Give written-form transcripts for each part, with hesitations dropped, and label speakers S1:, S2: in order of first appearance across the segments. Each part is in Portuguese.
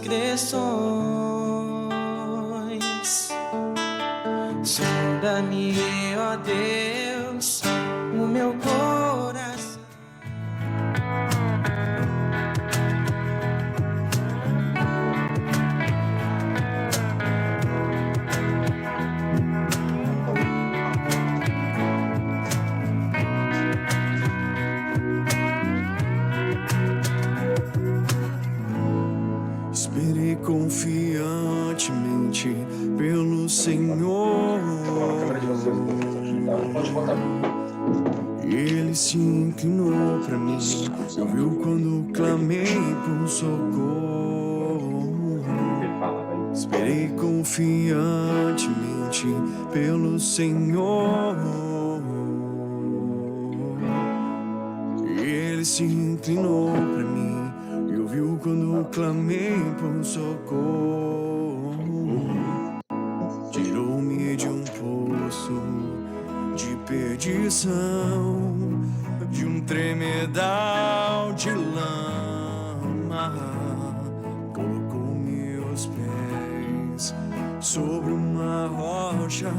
S1: transgressões. Sonda-me, ó Deus, o meu coração.
S2: Esperei confiantemente pelo Senhor. E Ele se inclinou para mim, ouviu quando clamei por socorro. Esperei confiantemente pelo Senhor. E Ele se inclinou para mim e ouviu quando clamei por socorro. Tirou-me de um poço de perdição, de um tremedal de lama. Colocou meus pés sobre uma rocha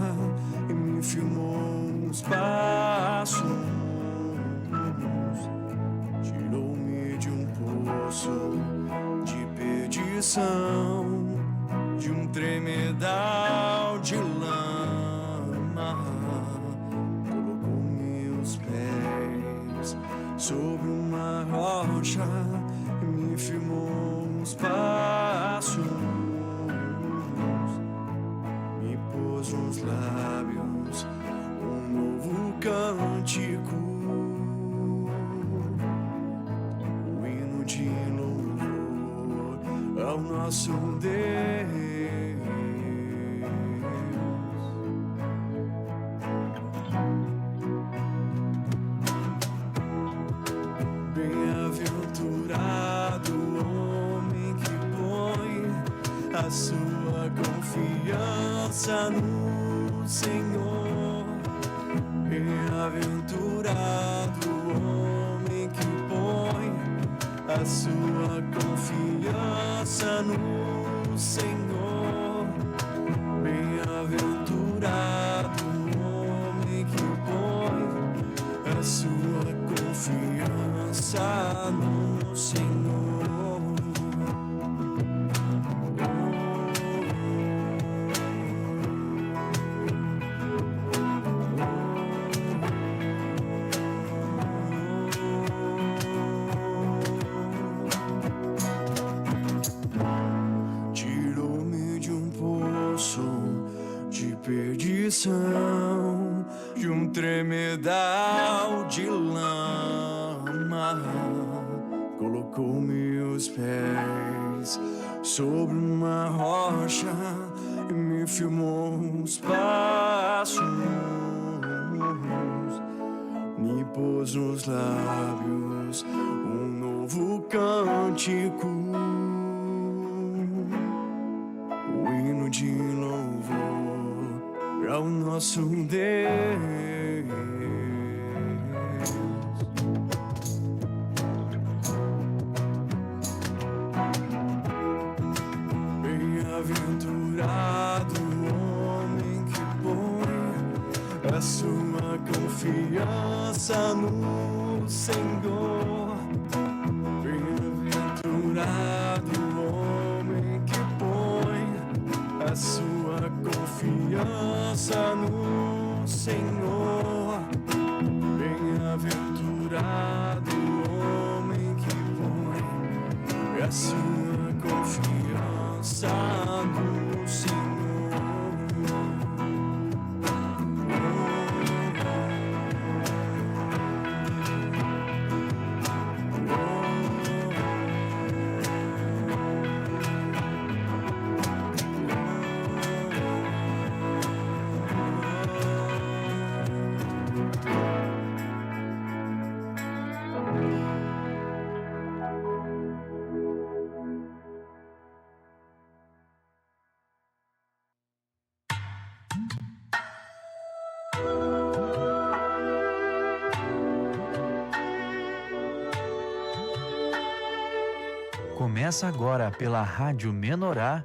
S2: e me firmou os passos. Tirou-me de um poço de perdição, de um tremedal de lama. Colocou meus pés sobre uma rocha e me firmou os passos. Me pôs nos lábios um novo cântico, um hino de louvor ao nosso Deus. Bem-aventurado o homem que põe a sua confiança no Senhor. Bem-aventurado o homem que põe a sua confiança no Senhor. Bem-aventurado o homem que põe a sua confiança no Senhor. Tirou-me de um poço de perdição, de um tremedal de lama. Colocou meus pés sobre uma rocha e me firmou os passos. Me pôs nos lábios um novo cântico, o hino de louvor ao nosso Deus. Bem-aventurado o homem que põe a sua confiança no Senhor. Bem-aventurado o homem que põe a sua confiança no Senhor. Bem-aventurado o homem que põe a sua confiança no Senhor.
S3: Começa agora pela Rádio Menorá,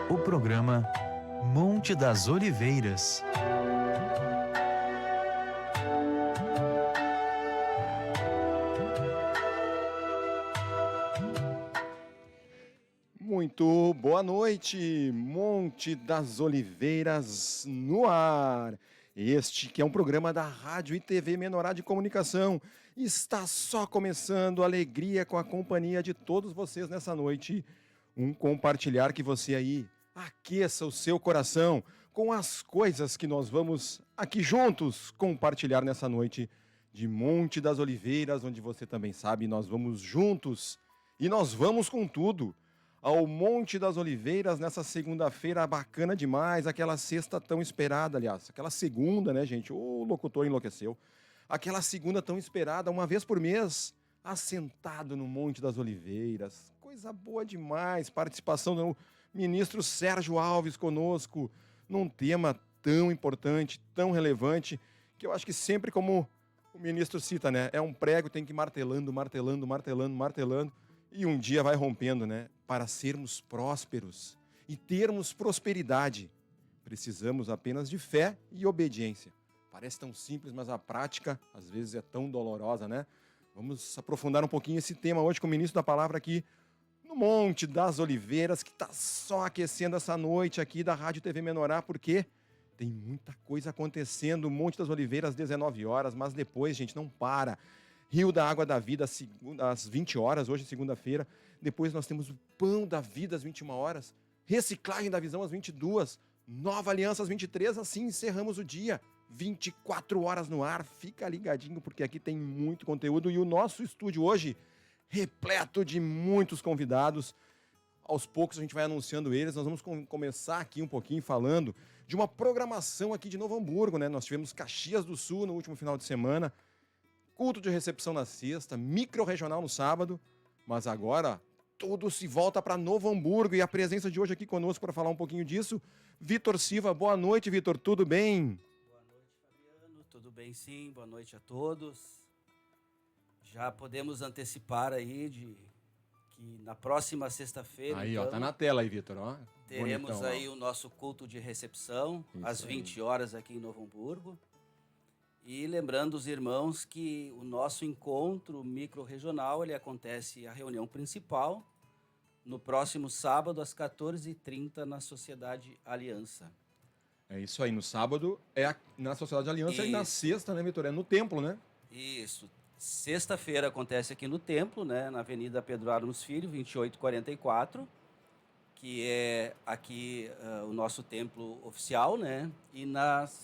S3: o programa Monte das Oliveiras.
S4: Muito boa noite, Monte das Oliveiras no ar. Este que é um programa da Rádio e TV Menorá de Comunicação. Está só começando, alegria com a companhia de todos vocês nessa noite. Um compartilhar que você aí aqueça o seu coração com as coisas que nós vamos aqui juntos compartilhar nessa noite de Monte das Oliveiras, onde você também sabe, nós vamos juntos e nós vamos com tudo. Ao Monte das Oliveiras nessa segunda-feira bacana demais, aquela sexta tão esperada, aliás, aquela segunda, né, gente? O locutor enlouqueceu. Aquela segunda tão esperada, uma vez por mês, assentado no Monte das Oliveiras. Coisa boa demais, participação do ministro Sérgio Alves conosco, num tema tão importante, tão relevante, que eu acho que sempre como o ministro cita, né? É um prego, tem que ir martelando, martelando, martelando, martelando, e um dia vai rompendo, né? Para sermos prósperos e termos prosperidade, precisamos apenas de fé e obediência. Parece tão simples, mas a prática, às vezes, é tão dolorosa, né? Vamos aprofundar um pouquinho esse tema hoje com o ministro da palavra aqui no Monte das Oliveiras, que está só aquecendo essa noite aqui da Rádio TV Menorá, porque tem muita coisa acontecendo. Monte das Oliveiras, 19 horas, mas depois, gente, não para. Rio da Água da Vida, às 20 horas, hoje, segunda-feira. Depois nós temos o Pão da Vida, às 21 horas. Reciclagem da Visão, às 22. Nova Aliança, às 23. Assim encerramos o dia. 24 horas no ar. Fica ligadinho, porque aqui tem muito conteúdo. E o nosso estúdio hoje, repleto de muitos convidados. Aos poucos a gente vai anunciando eles. Nós vamos começar aqui um pouquinho falando de uma programação aqui de Novo Hamburgo, né? Nós tivemos Caxias do Sul no último final de semana. Culto de recepção na sexta, micro-regional no sábado, mas agora tudo se volta para Novo Hamburgo e a presença de hoje aqui conosco para falar um pouquinho disso, Vitor Silva. Boa noite, Vitor, tudo bem?
S5: Boa noite, Fabiano, tudo bem sim, boa noite a todos. Já podemos antecipar aí que na próxima sexta-feira...
S4: Aí,
S5: então,
S4: ó, tá na tela aí, Vitor, ó.
S5: teremos
S4: bonitão,
S5: aí o nosso culto de recepção,
S4: Isso
S5: às
S4: aí.
S5: 20 horas aqui em Novo Hamburgo. E lembrando os irmãos que o nosso encontro micro-regional, ele acontece a reunião principal no próximo sábado, às 14h30, na Sociedade Aliança.
S4: É isso aí, no sábado é na Sociedade Aliança e na
S5: Isso.
S4: sexta, né, Vitor? É no templo, né?
S5: Isso. Sexta-feira acontece aqui no templo, né, na Avenida Pedro Arnos Filho, 2844, que é aqui o nosso templo oficial, né? E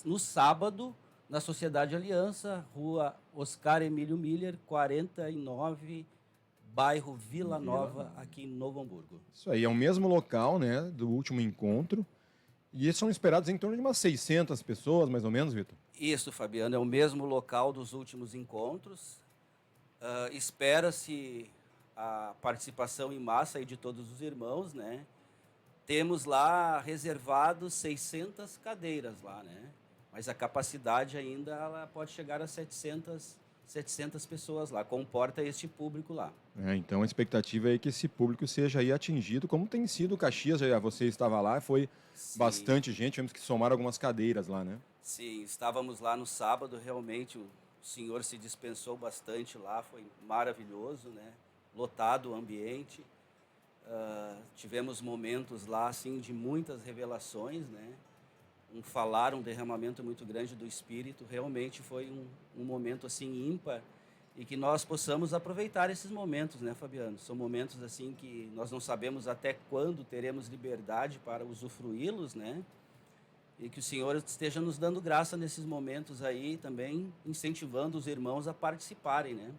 S5: no sábado, na Sociedade Aliança, Rua Oscar Emílio Miller, 49, bairro Vila Nova, aqui em Novo Hamburgo.
S4: Isso aí, é o mesmo local, né, do último encontro. E são esperados em torno de umas 600 pessoas, mais ou menos, Vitor?
S5: Isso, Fabiano, é o mesmo local dos últimos encontros. Espera-se a participação em massa aí de todos os irmãos, né? Temos lá reservados 600 cadeiras lá, né? Mas a capacidade ainda ela pode chegar a 700 pessoas lá, comporta este público lá.
S4: Então a expectativa é que esse público seja aí atingido, como tem sido Caxias, já você estava lá, foi
S5: Sim.
S4: bastante gente, tivemos que somar algumas cadeiras lá, né?
S5: Sim, estávamos lá no sábado, realmente o senhor se dispensou bastante lá, foi maravilhoso, né? Lotado o ambiente. Tivemos momentos lá, assim, de muitas revelações, né? Um derramamento muito grande do Espírito. Realmente foi um momento, assim, ímpar, e que nós possamos aproveitar esses momentos, né, Fabiano? São momentos, assim, que nós não sabemos até quando teremos liberdade para usufruí-los, né? E que o Senhor esteja nos dando graça nesses momentos aí, também incentivando os irmãos a participarem, né?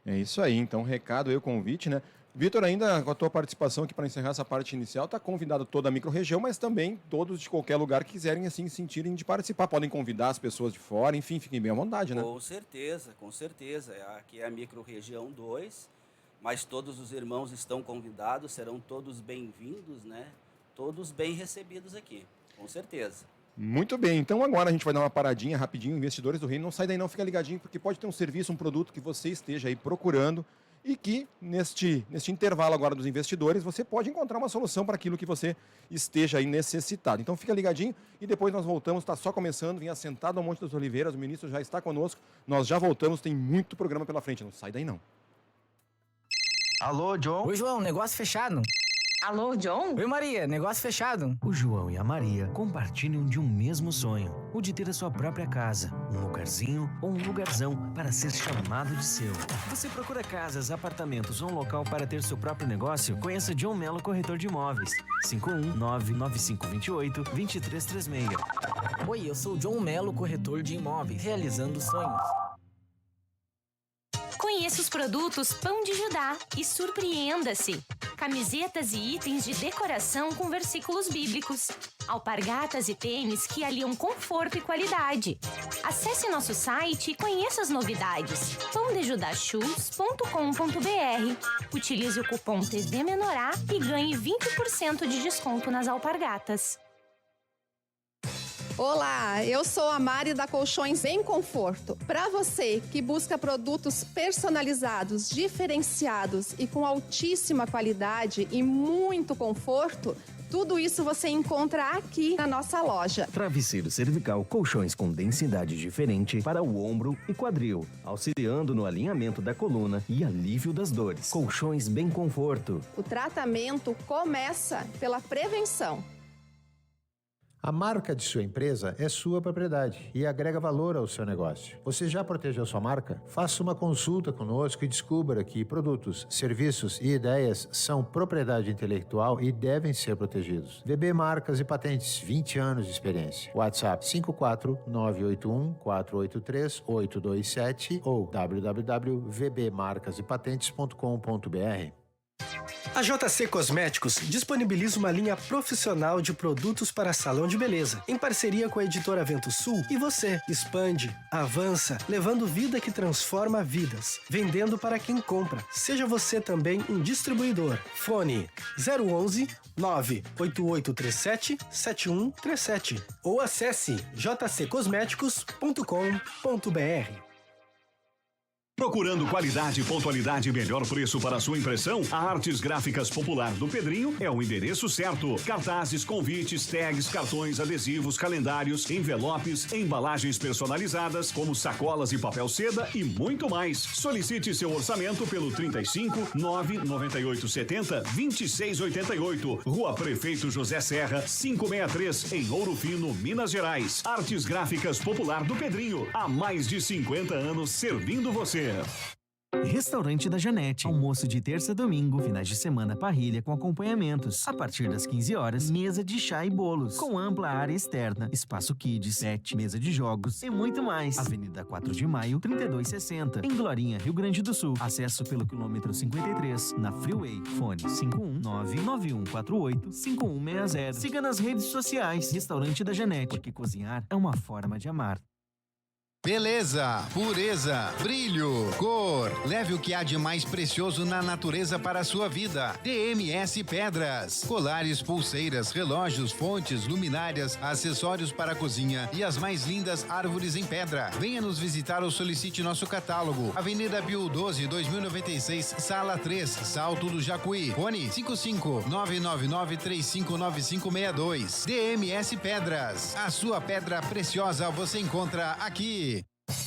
S4: É isso aí, então recado aí, o convite, né? Vitor, ainda com a tua participação aqui para encerrar essa parte inicial, está convidado toda a micro-região, mas também todos de qualquer lugar que quiserem assim sentirem de participar. Podem convidar as pessoas de fora, enfim, fiquem bem à vontade, né?
S5: Com certeza, com certeza. Aqui é a micro-região 2, mas todos os irmãos estão convidados, serão todos bem-vindos, né? Todos bem recebidos aqui, com certeza.
S4: Muito bem, então agora a gente vai dar uma paradinha rapidinho, investidores do reino, não sai daí não, fica ligadinho, porque pode ter um serviço, um produto que você esteja aí procurando e que neste intervalo agora dos investidores você pode encontrar uma solução para aquilo que você esteja aí necessitado. Então fica ligadinho e depois nós voltamos, está só começando, vinha sentado ao Monte das Oliveiras, o ministro já está conosco, nós já voltamos, tem muito programa pela frente, não sai daí não.
S3: Alô, John?
S6: Oi, João, negócio fechado.
S7: Alô, John?
S6: Oi, Maria, negócio fechado.
S8: O João e a Maria compartilham de um mesmo sonho, o de ter a sua própria casa, um lugarzinho ou um lugarzão para ser chamado de seu. Você procura casas, apartamentos ou um local para ter seu próprio negócio? Conheça John Melo Corretor de Imóveis. 5199528-2336.
S6: Oi, eu sou o John Melo, corretor de imóveis, realizando sonhos.
S9: Conheça os produtos Pão de Judá e surpreenda-se. Camisetas e itens de decoração com versículos bíblicos. Alpargatas e tênis que aliam conforto e qualidade. Acesse nosso site e conheça as novidades. pãodejudachus.com.br. Utilize o cupom TV Menorá e ganhe 20% de desconto nas alpargatas.
S10: Olá, eu sou a Mari da Colchões Bem Conforto. Para você que busca produtos personalizados, diferenciados e com altíssima qualidade e muito conforto, tudo isso você encontra aqui na nossa loja.
S8: Travesseiro cervical, colchões com densidade diferente para o ombro e quadril, auxiliando no alinhamento da coluna e alívio das dores. Colchões Bem Conforto.
S10: O tratamento começa pela prevenção.
S11: A marca de sua empresa é sua propriedade e agrega valor ao seu negócio. Você já protegeu sua marca? Faça uma consulta conosco e descubra que produtos, serviços e ideias são propriedade intelectual e devem ser protegidos. VB Marcas e Patentes, 20 anos de experiência. WhatsApp 54981-483-827 ou www.vbmarcasepatentes.com.br.
S12: A JC Cosméticos disponibiliza uma linha profissional de produtos para salão de beleza, em parceria com a editora Vento Sul, e você expande, avança, levando vida que transforma vidas, vendendo para quem compra. Seja você também um distribuidor. Fone 011 98837 7137 ou acesse jccosméticos.com.br.
S13: Procurando qualidade, pontualidade e melhor preço para sua impressão? A Artes Gráficas Popular do Pedrinho é o endereço certo. Cartazes, convites, tags, cartões, adesivos, calendários, envelopes, embalagens personalizadas, como sacolas e papel seda e muito mais. Solicite seu orçamento pelo 35 998 70 26 88. Rua Prefeito José Serra, 563, em Ouro Fino, Minas Gerais. Artes Gráficas Popular do Pedrinho, há mais de 50 anos servindo você.
S8: Restaurante da Janete. Almoço de terça a domingo, finais de semana parrilha com acompanhamentos. A partir das 15 horas, mesa de chá e bolos, com ampla área externa, espaço kids, pet, mesa de jogos e muito mais. Avenida 4 de Maio, 3260, em Glorinha, Rio Grande do Sul. Acesso pelo quilômetro 53, na Freeway. Fone 51991485160. Siga nas redes sociais. Restaurante da Janete, porque cozinhar é uma forma de amar.
S14: Beleza, pureza, brilho, cor. Leve o que há de mais precioso na natureza para a sua vida. DMS Pedras. Colares, pulseiras, relógios, fontes, luminárias, acessórios para a cozinha e as mais lindas árvores em pedra. Venha nos visitar ou solicite nosso catálogo. Avenida Bio 12, 2096, Sala 3, Salto do Jacuí. Fone 55-999-359562. DMS Pedras. A sua pedra preciosa você encontra aqui.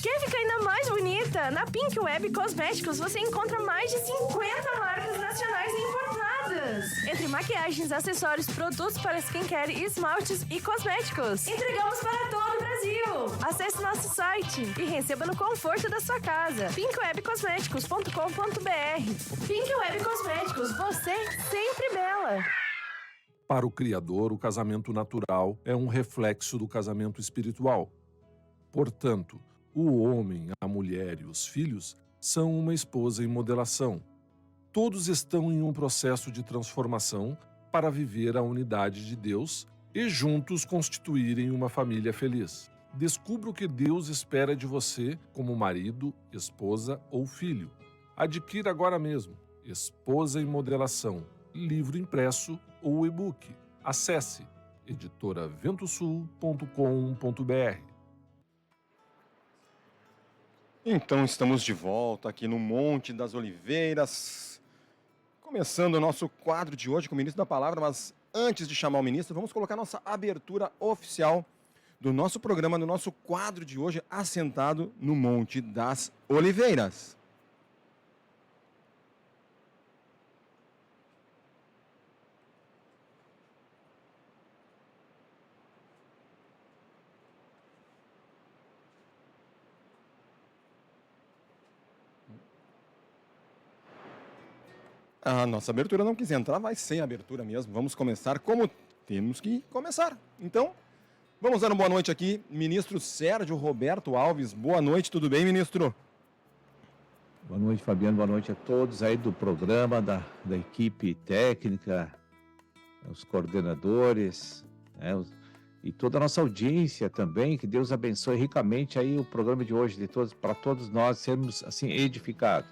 S15: Quer ficar ainda mais bonita? Na Pink Web Cosméticos você encontra mais de 50 marcas nacionais e importadas. Entre maquiagens, acessórios, produtos para skincare, esmaltes e cosméticos. Entregamos para todo o Brasil. Acesse nosso site e receba no conforto da sua casa. pinkwebcosméticos.com.br. Pink Web Cosméticos, você sempre bela.
S16: Para o Criador, o casamento natural é um reflexo do casamento espiritual. Portanto, o homem, a mulher e os filhos são uma esposa em modelação. Todos estão em um processo de transformação para viver a unidade de Deus e juntos constituírem uma família feliz. Descubra o que Deus espera de você como marido, esposa ou filho. Adquira agora mesmo Esposa em Modelação, livro impresso ou e-book. Acesse editoraventosul.com.br.
S4: Então estamos de volta aqui no Monte das Oliveiras, começando o nosso quadro de hoje com o ministro da palavra, mas antes de chamar o ministro, vamos colocar nossa abertura oficial do nosso programa, do nosso quadro de hoje, assentado no Monte das Oliveiras. A nossa abertura não quis entrar, vai sem abertura mesmo. Vamos começar como temos que começar. Então, vamos dar uma boa noite aqui, ministro Sérgio Roberto Alves. Boa noite, tudo bem, ministro?
S7: Boa noite, Fabiano. Boa noite a todos aí do programa, da equipe técnica, os coordenadores, né, e toda a nossa audiência também. Que Deus abençoe ricamente aí o programa de hoje, para todos nós sermos assim edificados.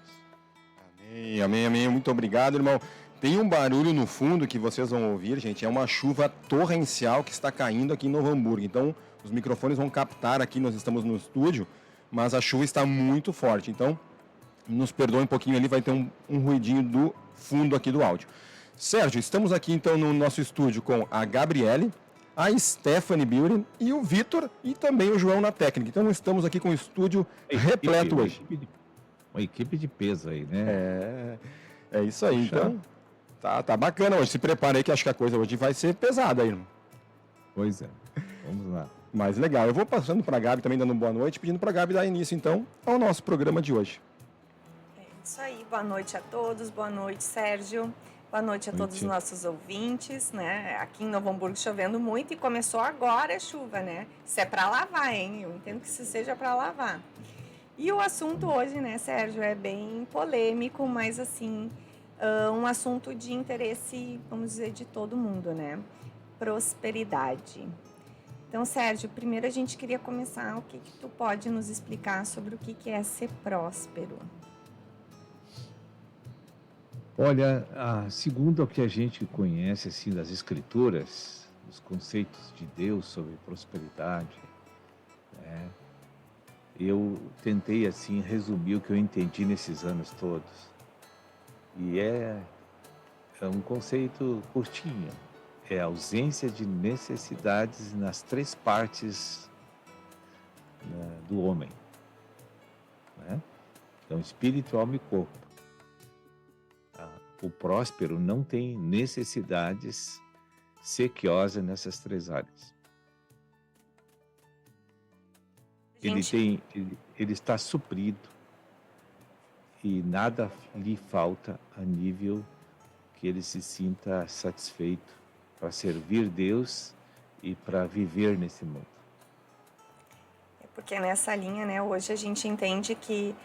S4: Amém, amém, amém. Muito obrigado, irmão. Tem um barulho no fundo que vocês vão ouvir, gente. É uma chuva torrencial que está caindo aqui em Novo Hamburgo. Então, os microfones vão captar aqui, nós estamos no estúdio, mas a chuva está muito forte. Então, nos perdoe um pouquinho ali, vai ter um ruidinho do fundo aqui do áudio. Sérgio, estamos aqui então no nosso estúdio com a Gabriele, a Stephanie Beauty e o Vitor e também o João na técnica. Então, estamos aqui com o estúdio repleto hoje.
S7: Uma equipe de peso aí, né?
S4: É isso aí. Então, tá bacana hoje. Se prepare aí que acho que a coisa hoje vai ser pesada aí, irmão.
S7: Pois é. Vamos lá.
S4: Mas legal. Eu vou passando para a Gabi também, dando boa noite, pedindo para a Gabi dar início, então, ao nosso programa de hoje.
S17: É isso aí. Boa noite a todos. Boa noite, Sérgio. Boa noite a todos os nossos ouvintes, né? Aqui em Novo Hamburgo chovendo muito e começou agora a chuva, né? Isso é para lavar, hein? Eu entendo que isso seja para lavar. E o assunto hoje, né, Sérgio, é bem polêmico, mas assim, um assunto de interesse, vamos dizer, de todo mundo, né? Prosperidade. Então, Sérgio, primeiro a gente queria começar, o que tu pode nos explicar sobre o que é ser próspero?
S7: Olha, segundo o que a gente conhece, assim, das escrituras, os conceitos de Deus sobre prosperidade, né? Eu tentei, assim, resumir o que eu entendi nesses anos todos. E é um conceito curtinho. É a ausência de necessidades nas três partes, né, do homem, né? Então, espírito, alma e corpo. O próspero não tem necessidades sequiosas nessas três áreas. Ele está suprido e nada lhe falta a nível que ele se sinta satisfeito para servir Deus e para viver nesse mundo.
S17: É porque nessa linha, né, hoje a gente entende que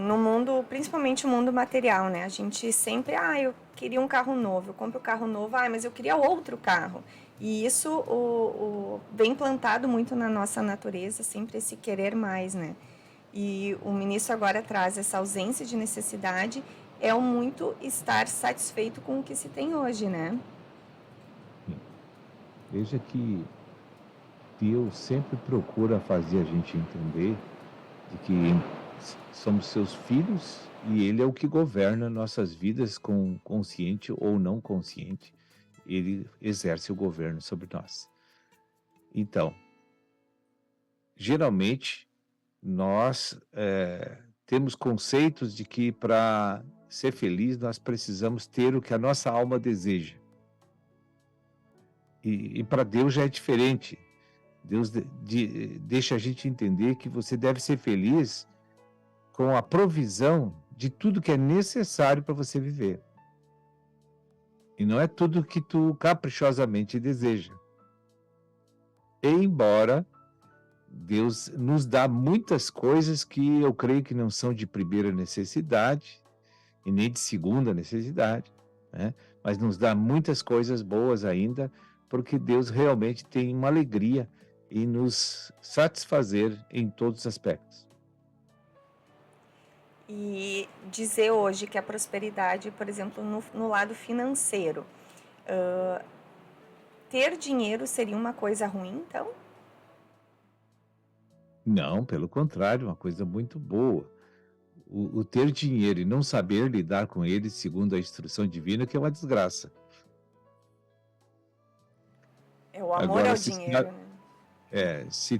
S17: no mundo, principalmente o mundo material, né, a gente sempre, eu queria um carro novo, eu compro um carro novo, mas eu queria outro carro. E isso vem plantado muito na nossa natureza, sempre esse querer mais, né? E o ministro agora traz essa ausência de necessidade, é o muito estar satisfeito com o que se tem hoje, né?
S7: Veja que Deus sempre procura fazer a gente entender de que somos seus filhos e Ele é o que governa nossas vidas, com consciente ou não consciente. Ele exerce o governo sobre nós. Então, geralmente, nós temos conceitos de que para ser feliz nós precisamos ter o que a nossa alma deseja. E para Deus já é diferente. Deus deixa a gente entender que você deve ser feliz com a provisão de tudo que é necessário para você viver. E não é tudo que tu caprichosamente deseja. Embora Deus nos dá muitas coisas que eu creio que não são de primeira necessidade e nem de segunda necessidade, né? Mas nos dá muitas coisas boas ainda, porque Deus realmente tem uma alegria em nos satisfazer em todos os aspectos.
S17: E dizer hoje que a prosperidade, por exemplo, no lado financeiro, ter dinheiro seria uma coisa ruim, então?
S7: Não, pelo contrário, uma coisa muito boa. O ter dinheiro e não saber lidar com ele segundo a instrução divina, que é uma desgraça.
S17: É o amor
S7: Agora,
S17: ao
S7: se,
S17: dinheiro, né?
S7: se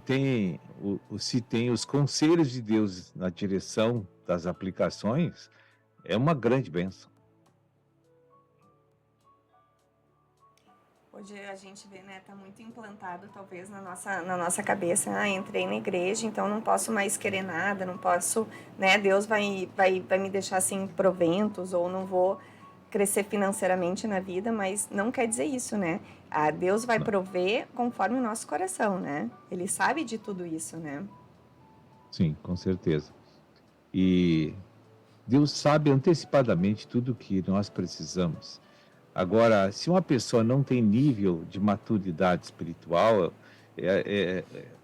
S7: tem os conselhos de Deus na direção das aplicações, é uma grande bênção.
S17: Hoje a gente vê, né, tá muito implantado talvez na nossa cabeça, entrei na igreja, então não posso mais querer nada, não posso, né, Deus vai me deixar sem proventos, ou não vou crescer financeiramente na vida, mas não quer dizer isso, né? Deus vai prover conforme o nosso coração, né? Ele sabe de tudo isso, né?
S7: Sim, com certeza. E Deus sabe antecipadamente tudo o que nós precisamos. Agora, se uma pessoa não tem nível de maturidade espiritual,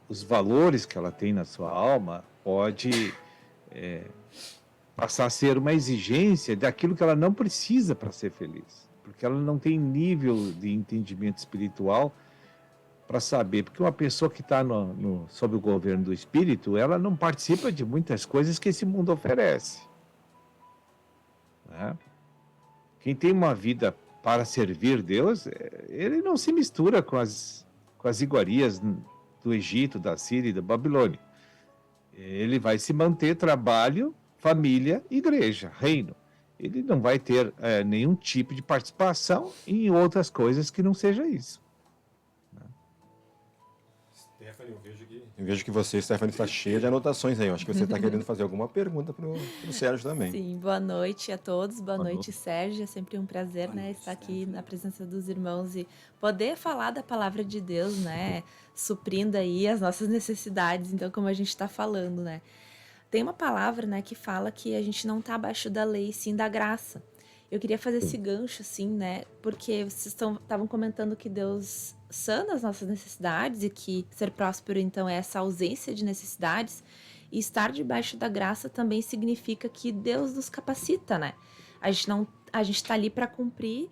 S7: os valores que ela tem na sua alma pode passar a ser uma exigência daquilo que ela não precisa para ser feliz. Porque ela não tem nível de entendimento espiritual para saber. Porque uma pessoa que está sob o governo do Espírito, ela não participa de muitas coisas que esse mundo oferece. Né? Quem tem uma vida para servir Deus, ele não se mistura com as iguarias do Egito, da Síria e da Babilônia. Ele vai se manter trabalho, família, igreja, reino. Ele não vai ter nenhum tipo de participação em outras coisas que não seja isso.
S4: Stephanie, eu vejo que você, Stephanie, está cheia de anotações aí. Eu acho que você está querendo fazer alguma pergunta para o Sérgio também.
S18: Sim, boa noite a todos. Boa noite, Sérgio. É sempre um prazer, estar aqui na presença dos irmãos e poder falar da palavra de Deus, né? Suprindo aí as nossas necessidades. Então, como a gente está falando, né? Tem uma palavra, né, que fala que a gente não está abaixo da lei, sim da graça. Eu queria fazer esse gancho, assim, né? Porque vocês estavam comentando que Deus sana as nossas necessidades e que ser próspero, então, é essa ausência de necessidades. E estar debaixo da graça também significa que Deus nos capacita, né? A gente está ali para cumprir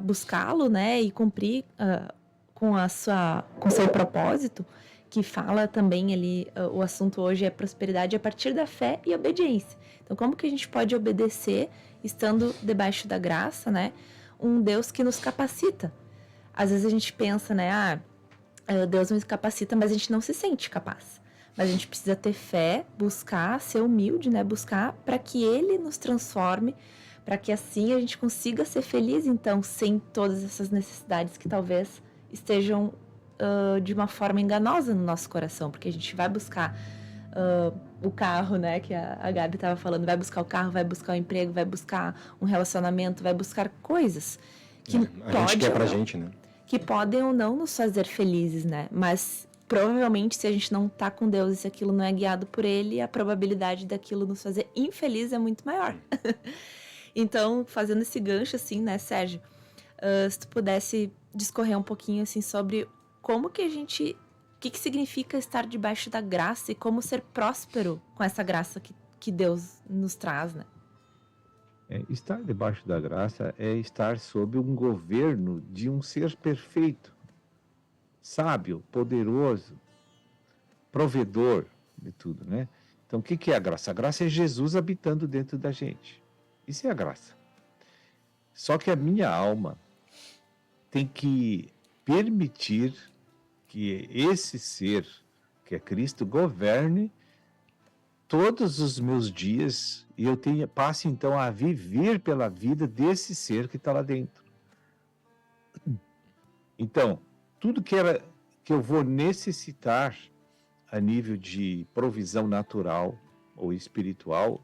S18: buscá-lo, né? E cumprir com seu propósito, que fala também ali, o assunto hoje é prosperidade a partir da fé e obediência. Então, como que a gente pode obedecer estando debaixo da graça, né? Um Deus que nos capacita. Às vezes a gente pensa, né? Deus nos capacita, mas a gente não se sente capaz. Mas a gente precisa ter fé, buscar, ser humilde, né? Buscar para que Ele nos transforme, para que assim a gente consiga ser feliz, então, sem todas essas necessidades que talvez estejam de uma forma enganosa no nosso coração, porque a gente vai buscar o carro, né, que a Gabi estava falando, vai buscar o carro, vai buscar o emprego, vai buscar um relacionamento, vai buscar coisas que
S4: a gente quer pra gente, né?
S18: Que podem ou não nos fazer felizes, né? Mas provavelmente se a gente não tá com Deus e se aquilo não é guiado por Ele, a probabilidade daquilo nos fazer infeliz é muito maior. Então, fazendo esse gancho assim, né, Sérgio, se tu pudesse discorrer um pouquinho assim sobre como que o que significa estar debaixo da graça e como ser próspero com essa graça que Deus nos traz, né?
S7: Estar debaixo da graça é estar sob um governo de um ser perfeito, sábio, poderoso, provedor de tudo, né? Então, o que é a graça? A graça é Jesus habitando dentro da gente. Isso é a graça. Só que a minha alma tem que permitir que esse ser, que é Cristo, governe todos os meus dias e eu passe então a viver pela vida desse ser que está lá dentro. Então, tudo que eu vou necessitar a nível de provisão natural ou espiritual,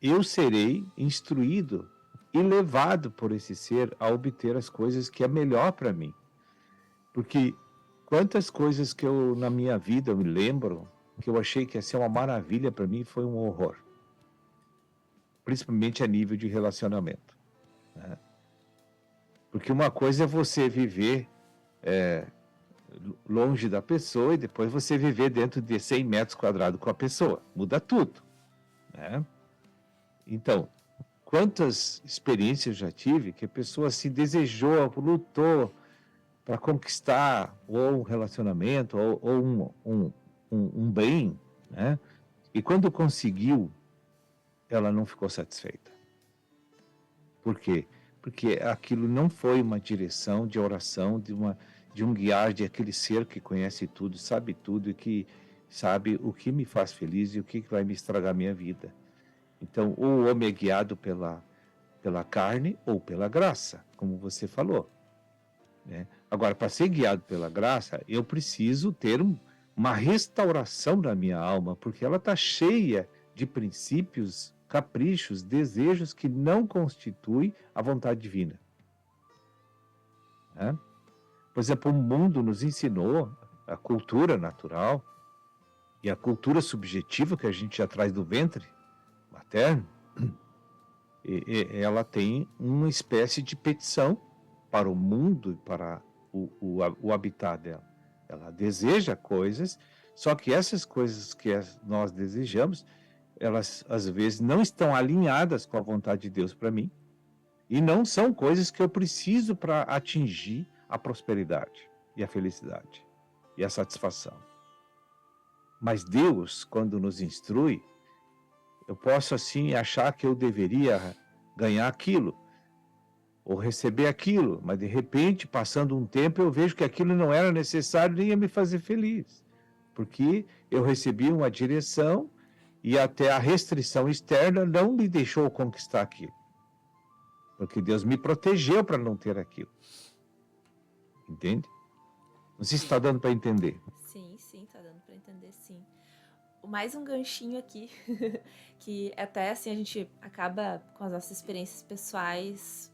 S7: eu serei instruído e levado por esse ser a obter as coisas que é melhor para mim. Porque quantas coisas que na minha vida eu me lembro, que eu achei que ia ser uma maravilha para mim, foi um horror. Principalmente a nível de relacionamento. Né? Porque uma coisa é você viver longe da pessoa e depois você viver dentro de 100 metros quadrados com a pessoa. Muda tudo. Né? Então, quantas experiências eu já tive que a pessoa se desejou, lutou para conquistar ou um relacionamento ou um bem, né? E quando conseguiu, ela não ficou satisfeita. Por quê? Porque aquilo não foi uma direção de oração, de um guiar, de aquele ser que conhece tudo, sabe tudo e que sabe o que me faz feliz e o que vai me estragar minha vida. Então, o homem é guiado pela carne ou pela graça, como você falou, né? Agora, para ser guiado pela graça, eu preciso ter uma restauração na minha alma, porque ela está cheia de princípios, caprichos, desejos que não constituem a vontade divina, né? Por exemplo, o mundo nos ensinou a cultura natural e a cultura subjetiva que a gente já traz do ventre materno. Ela tem uma espécie de petição para o mundo e para o habitat dela. Ela deseja coisas, só que essas coisas que nós desejamos, elas às vezes não estão alinhadas com a vontade de Deus para mim e não são coisas que eu preciso para atingir a prosperidade e a felicidade e a satisfação. Mas Deus, quando nos instrui, eu posso assim achar que eu deveria ganhar aquilo ou receber aquilo, mas de repente, passando um tempo, eu vejo que aquilo não era necessário nem ia me fazer feliz, porque eu recebi uma direção e até a restrição externa não me deixou conquistar aquilo, porque Deus me protegeu para não ter aquilo. Entende? Não sei se está dando para entender.
S18: Sim, está dando para entender, sim. Mais um ganchinho aqui, que até assim a gente acaba com as nossas experiências pessoais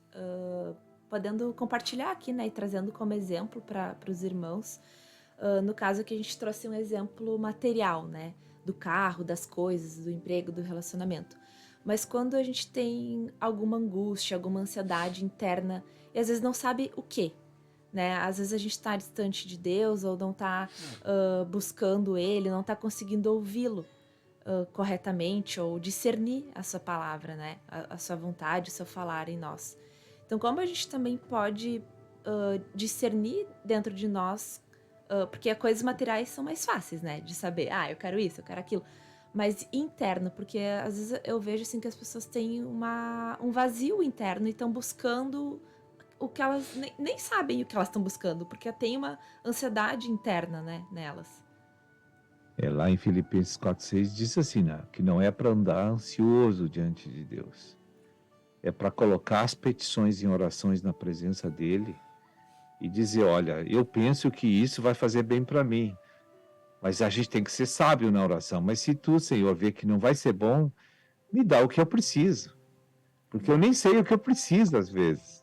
S18: podendo compartilhar aqui, né, e trazendo como exemplo para os irmãos. No caso aqui a gente trouxe um exemplo material, né, do carro, das coisas, do emprego, do relacionamento. Mas quando a gente tem alguma angústia, alguma ansiedade interna e às vezes não sabe o quê, né? Às vezes a gente está distante de Deus ou não está buscando Ele, não está conseguindo ouvi-lo corretamente ou discernir a sua palavra, né? A sua vontade, o seu falar em nós. Então, como a gente também pode discernir dentro de nós, porque as coisas materiais são mais fáceis, né? De saber, eu quero isso, eu quero aquilo. Mas interno, porque às vezes eu vejo assim que as pessoas têm um vazio interno e estão buscando o que elas nem sabem o que elas estão buscando, porque tem uma ansiedade interna, né, nelas.
S7: Lá em Filipenses 4:6 diz assim, né, que não é para andar ansioso diante de Deus, é para colocar as petições em orações na presença dele e dizer, olha, eu penso que isso vai fazer bem para mim, mas a gente tem que ser sábio na oração. Mas se tu, Senhor, vê que não vai ser bom, me dá o que eu preciso, porque eu nem sei o que eu preciso às vezes.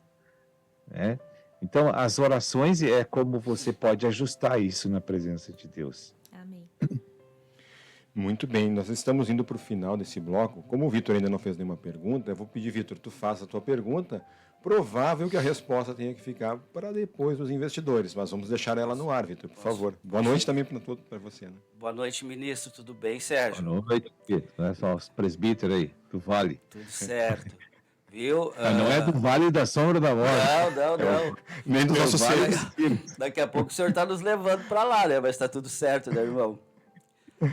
S7: Então, as orações é como você pode ajustar isso na presença de Deus.
S18: Amém.
S4: Muito bem, nós estamos indo para o final desse bloco. Como o Vitor ainda não fez nenhuma pergunta, eu vou pedir, Vitor, tu faça a tua pergunta. Provável que a resposta tenha que ficar para depois dos investidores, mas vamos deixar ela no ar, Vitor, por favor. Boa noite também para você, né?
S5: Boa noite, ministro. Tudo bem, Sérgio?
S7: Boa noite, Vitor. Não é só os presbíteros aí, do Vale.
S5: Tudo certo. Viu?
S7: Não é do Vale da Sombra da Morte.
S5: Não.
S4: Nem dos nossos seres.
S5: Daqui a pouco o senhor está nos levando para lá, né? Mas está tudo certo, né, irmão?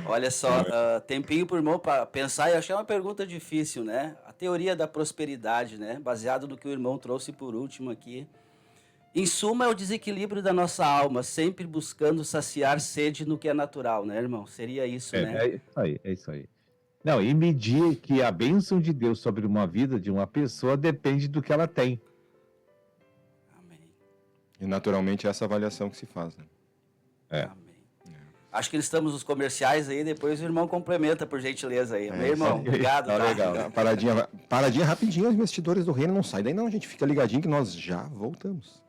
S5: Olha só, tempinho para o irmão para pensar, e eu achei uma pergunta difícil, né? A teoria da prosperidade, né? Baseado no que o irmão trouxe por último aqui. Em suma, é o desequilíbrio da nossa alma, sempre buscando saciar sede no que é natural, né, irmão? Seria isso, né?
S7: É isso aí. Não, e medir que a bênção de Deus sobre uma vida de uma pessoa depende do que ela tem.
S5: Amém.
S4: E naturalmente é essa avaliação que se faz, né?
S5: Amém. Acho que estamos nos comerciais aí, depois o irmão complementa, por gentileza aí. Meu irmão, obrigado.
S4: Tá legal. Paradinha rapidinho, os investidores do reino não saem daí não, a gente fica ligadinho que nós já voltamos.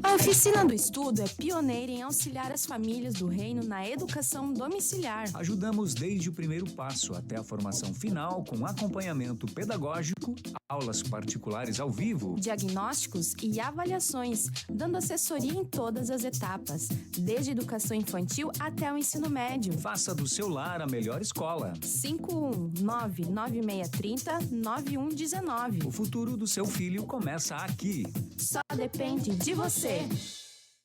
S19: A Oficina do Estudo é pioneira em auxiliar as famílias do reino na educação domiciliar.
S20: Ajudamos desde o primeiro passo até a formação final com acompanhamento pedagógico, aulas particulares ao vivo,
S19: diagnósticos e avaliações, dando assessoria em todas as etapas, desde educação infantil até o ensino médio.
S20: Faça do seu lar a melhor escola.
S19: 51996309119.
S20: O futuro do seu filho começa aqui.
S19: Só depende de você.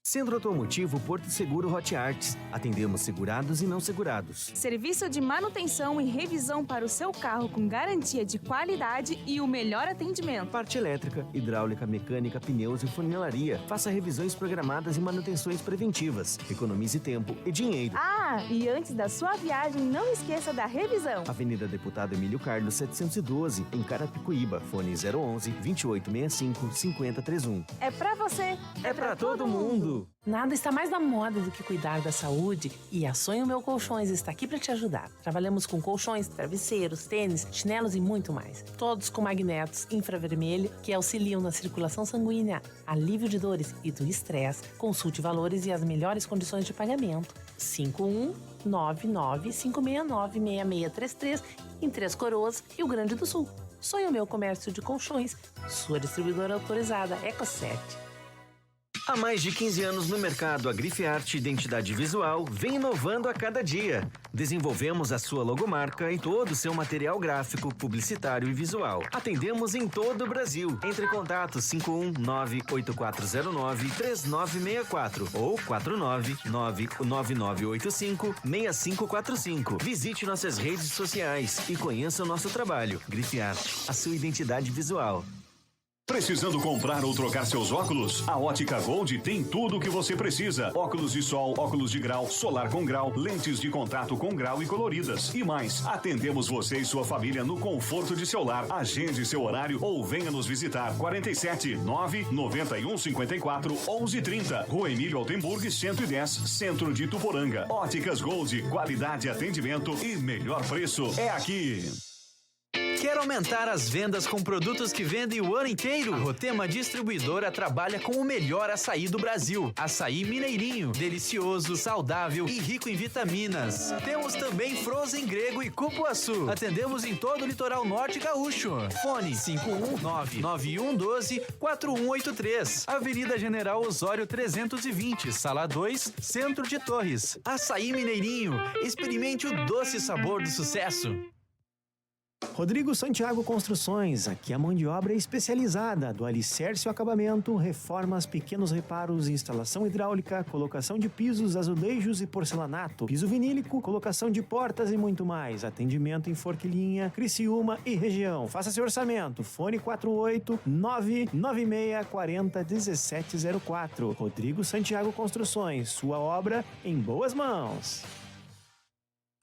S8: Centro Automotivo Porto Seguro Hot Arts. Atendemos segurados e não segurados.
S15: Serviço de manutenção e revisão para o seu carro com garantia de qualidade e o melhor atendimento.
S8: Parte elétrica, hidráulica, mecânica, pneus e funilaria. Faça revisões programadas e manutenções preventivas. Economize tempo e dinheiro.
S15: Ah, e antes da sua viagem, não esqueça da revisão.
S8: Avenida Deputado Emílio Carlos, 712, em Carapicuíba. Fone 011 2865 5031.
S15: É pra você.
S8: É pra todo mundo.
S21: Nada está mais na moda do que cuidar da saúde e a Sonho Meu Colchões está aqui para te ajudar. Trabalhamos com colchões, travesseiros, tênis, chinelos e muito mais. Todos com magnetos infravermelho que auxiliam na circulação sanguínea, alívio de dores e do estresse. Consulte valores e as melhores condições de pagamento. 51995696633 em Três Coroas, Rio Grande do Sul. Sonho Meu Comércio de Colchões, sua distribuidora autorizada Eco7.
S8: Há mais de 15 anos no mercado, a Grifiarte Identidade Visual vem inovando a cada dia. Desenvolvemos a sua logomarca e todo o seu material gráfico, publicitário e visual. Atendemos em todo o Brasil. Entre em contato 519-8409-3964 ou 499-9985-6545. Visite nossas redes sociais e conheça o nosso trabalho. Grifiarte, a sua identidade visual.
S13: Precisando comprar ou trocar seus óculos? A Ótica Gold tem tudo o que você precisa. Óculos de sol, óculos de grau, solar com grau, lentes de contato com grau e coloridas. E mais, atendemos você e sua família no conforto de seu lar. Agende seu horário ou venha nos visitar. 47 991 54 1130. Rua Emílio Altenburg, 110, Centro de Ituporanga. Óticas Gold, qualidade, atendimento e melhor preço é aqui.
S3: Quer aumentar as vendas com produtos que vendem o ano inteiro? A Rotema Distribuidora trabalha com o melhor açaí do Brasil. Açaí mineirinho, delicioso, saudável e rico em vitaminas. Temos também Frozen grego e cupuaçu. Atendemos em todo o litoral norte gaúcho. Fone 519-9112-4183. Avenida General Osório 320, Sala 2, Centro de Torres. Açaí mineirinho. Experimente o doce sabor do sucesso.
S8: Rodrigo Santiago Construções, aqui a mão de obra é especializada, do alicerce ao acabamento, reformas, pequenos reparos, instalação hidráulica, colocação de pisos, azulejos e porcelanato, piso vinílico, colocação de portas e muito mais. Atendimento em Forquilinha, Criciúma e região. Faça seu orçamento. Fone 48996401704. Rodrigo Santiago Construções, sua obra em boas mãos.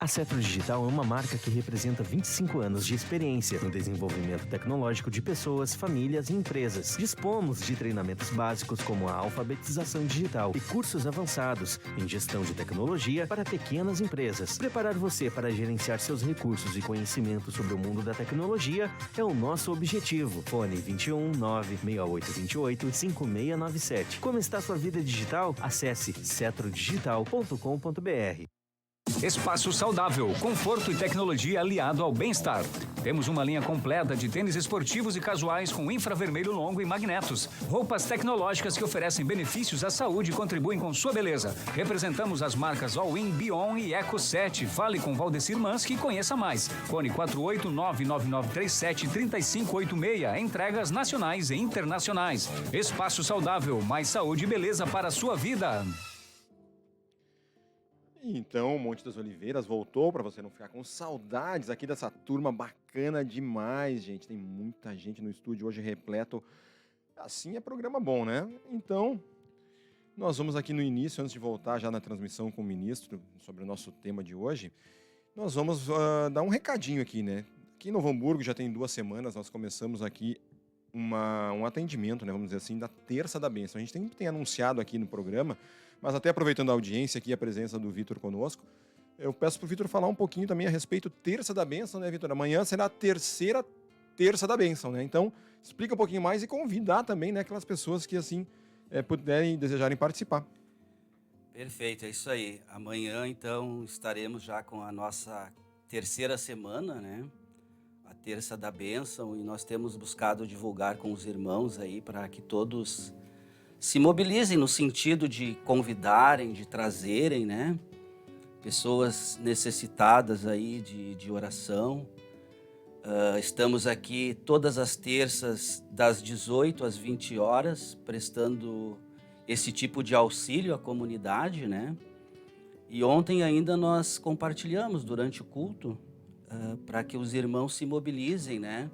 S8: A Cetro Digital é uma marca que representa 25 anos de experiência no desenvolvimento tecnológico de pessoas, famílias e empresas. Dispomos de treinamentos básicos como a alfabetização digital e cursos avançados em gestão de tecnologia para pequenas empresas. Preparar você para gerenciar seus recursos e conhecimento sobre o mundo da tecnologia é o nosso objetivo. Fone 21 96828 5697. Como está sua vida digital? Acesse cetrodigital.com.br.
S20: Espaço saudável, conforto e tecnologia aliado ao bem-estar. Temos uma linha completa de tênis esportivos e casuais com infravermelho longo e magnetos. Roupas tecnológicas que oferecem benefícios à saúde e contribuem com sua beleza. Representamos as marcas All In, Bion e Eco7. Fale com Valdecir Mansky e conheça mais. Fone 48999373586. Entregas nacionais e internacionais. Espaço saudável, mais saúde e beleza para a sua vida.
S4: Então, o Monte das Oliveiras voltou para você não ficar com saudades aqui dessa turma bacana demais, gente. Tem muita gente no estúdio hoje repleto. Assim é programa bom, né? Então, nós vamos aqui no início, antes de voltar já na transmissão com o ministro sobre o nosso tema de hoje, nós vamos dar um recadinho aqui, né? Aqui em Novo Hamburgo já tem 2 semanas, nós começamos aqui um atendimento, né? Vamos dizer assim, da Terça da Bênção. A gente tem anunciado aqui no programa, mas até aproveitando a audiência aqui, a presença do Vitor conosco, eu peço para o Vitor falar um pouquinho também a respeito Terça da Bênção, né, Vitor? Amanhã será a terceira Terça da Bênção, né? Então, explica um pouquinho mais e convidar também, né, aquelas pessoas que, assim, puderem, desejarem participar.
S5: Perfeito, é isso aí. Amanhã, então, estaremos já com a nossa terceira semana, né? A Terça da Bênção, e nós temos buscado divulgar com os irmãos aí para que todos se mobilizem no sentido de convidarem, de trazerem, né? Pessoas necessitadas aí de oração. Estamos aqui todas as terças das 18 às 20 horas, prestando esse tipo de auxílio à comunidade, né? E ontem ainda nós compartilhamos durante o culto para que os irmãos se mobilizem, né?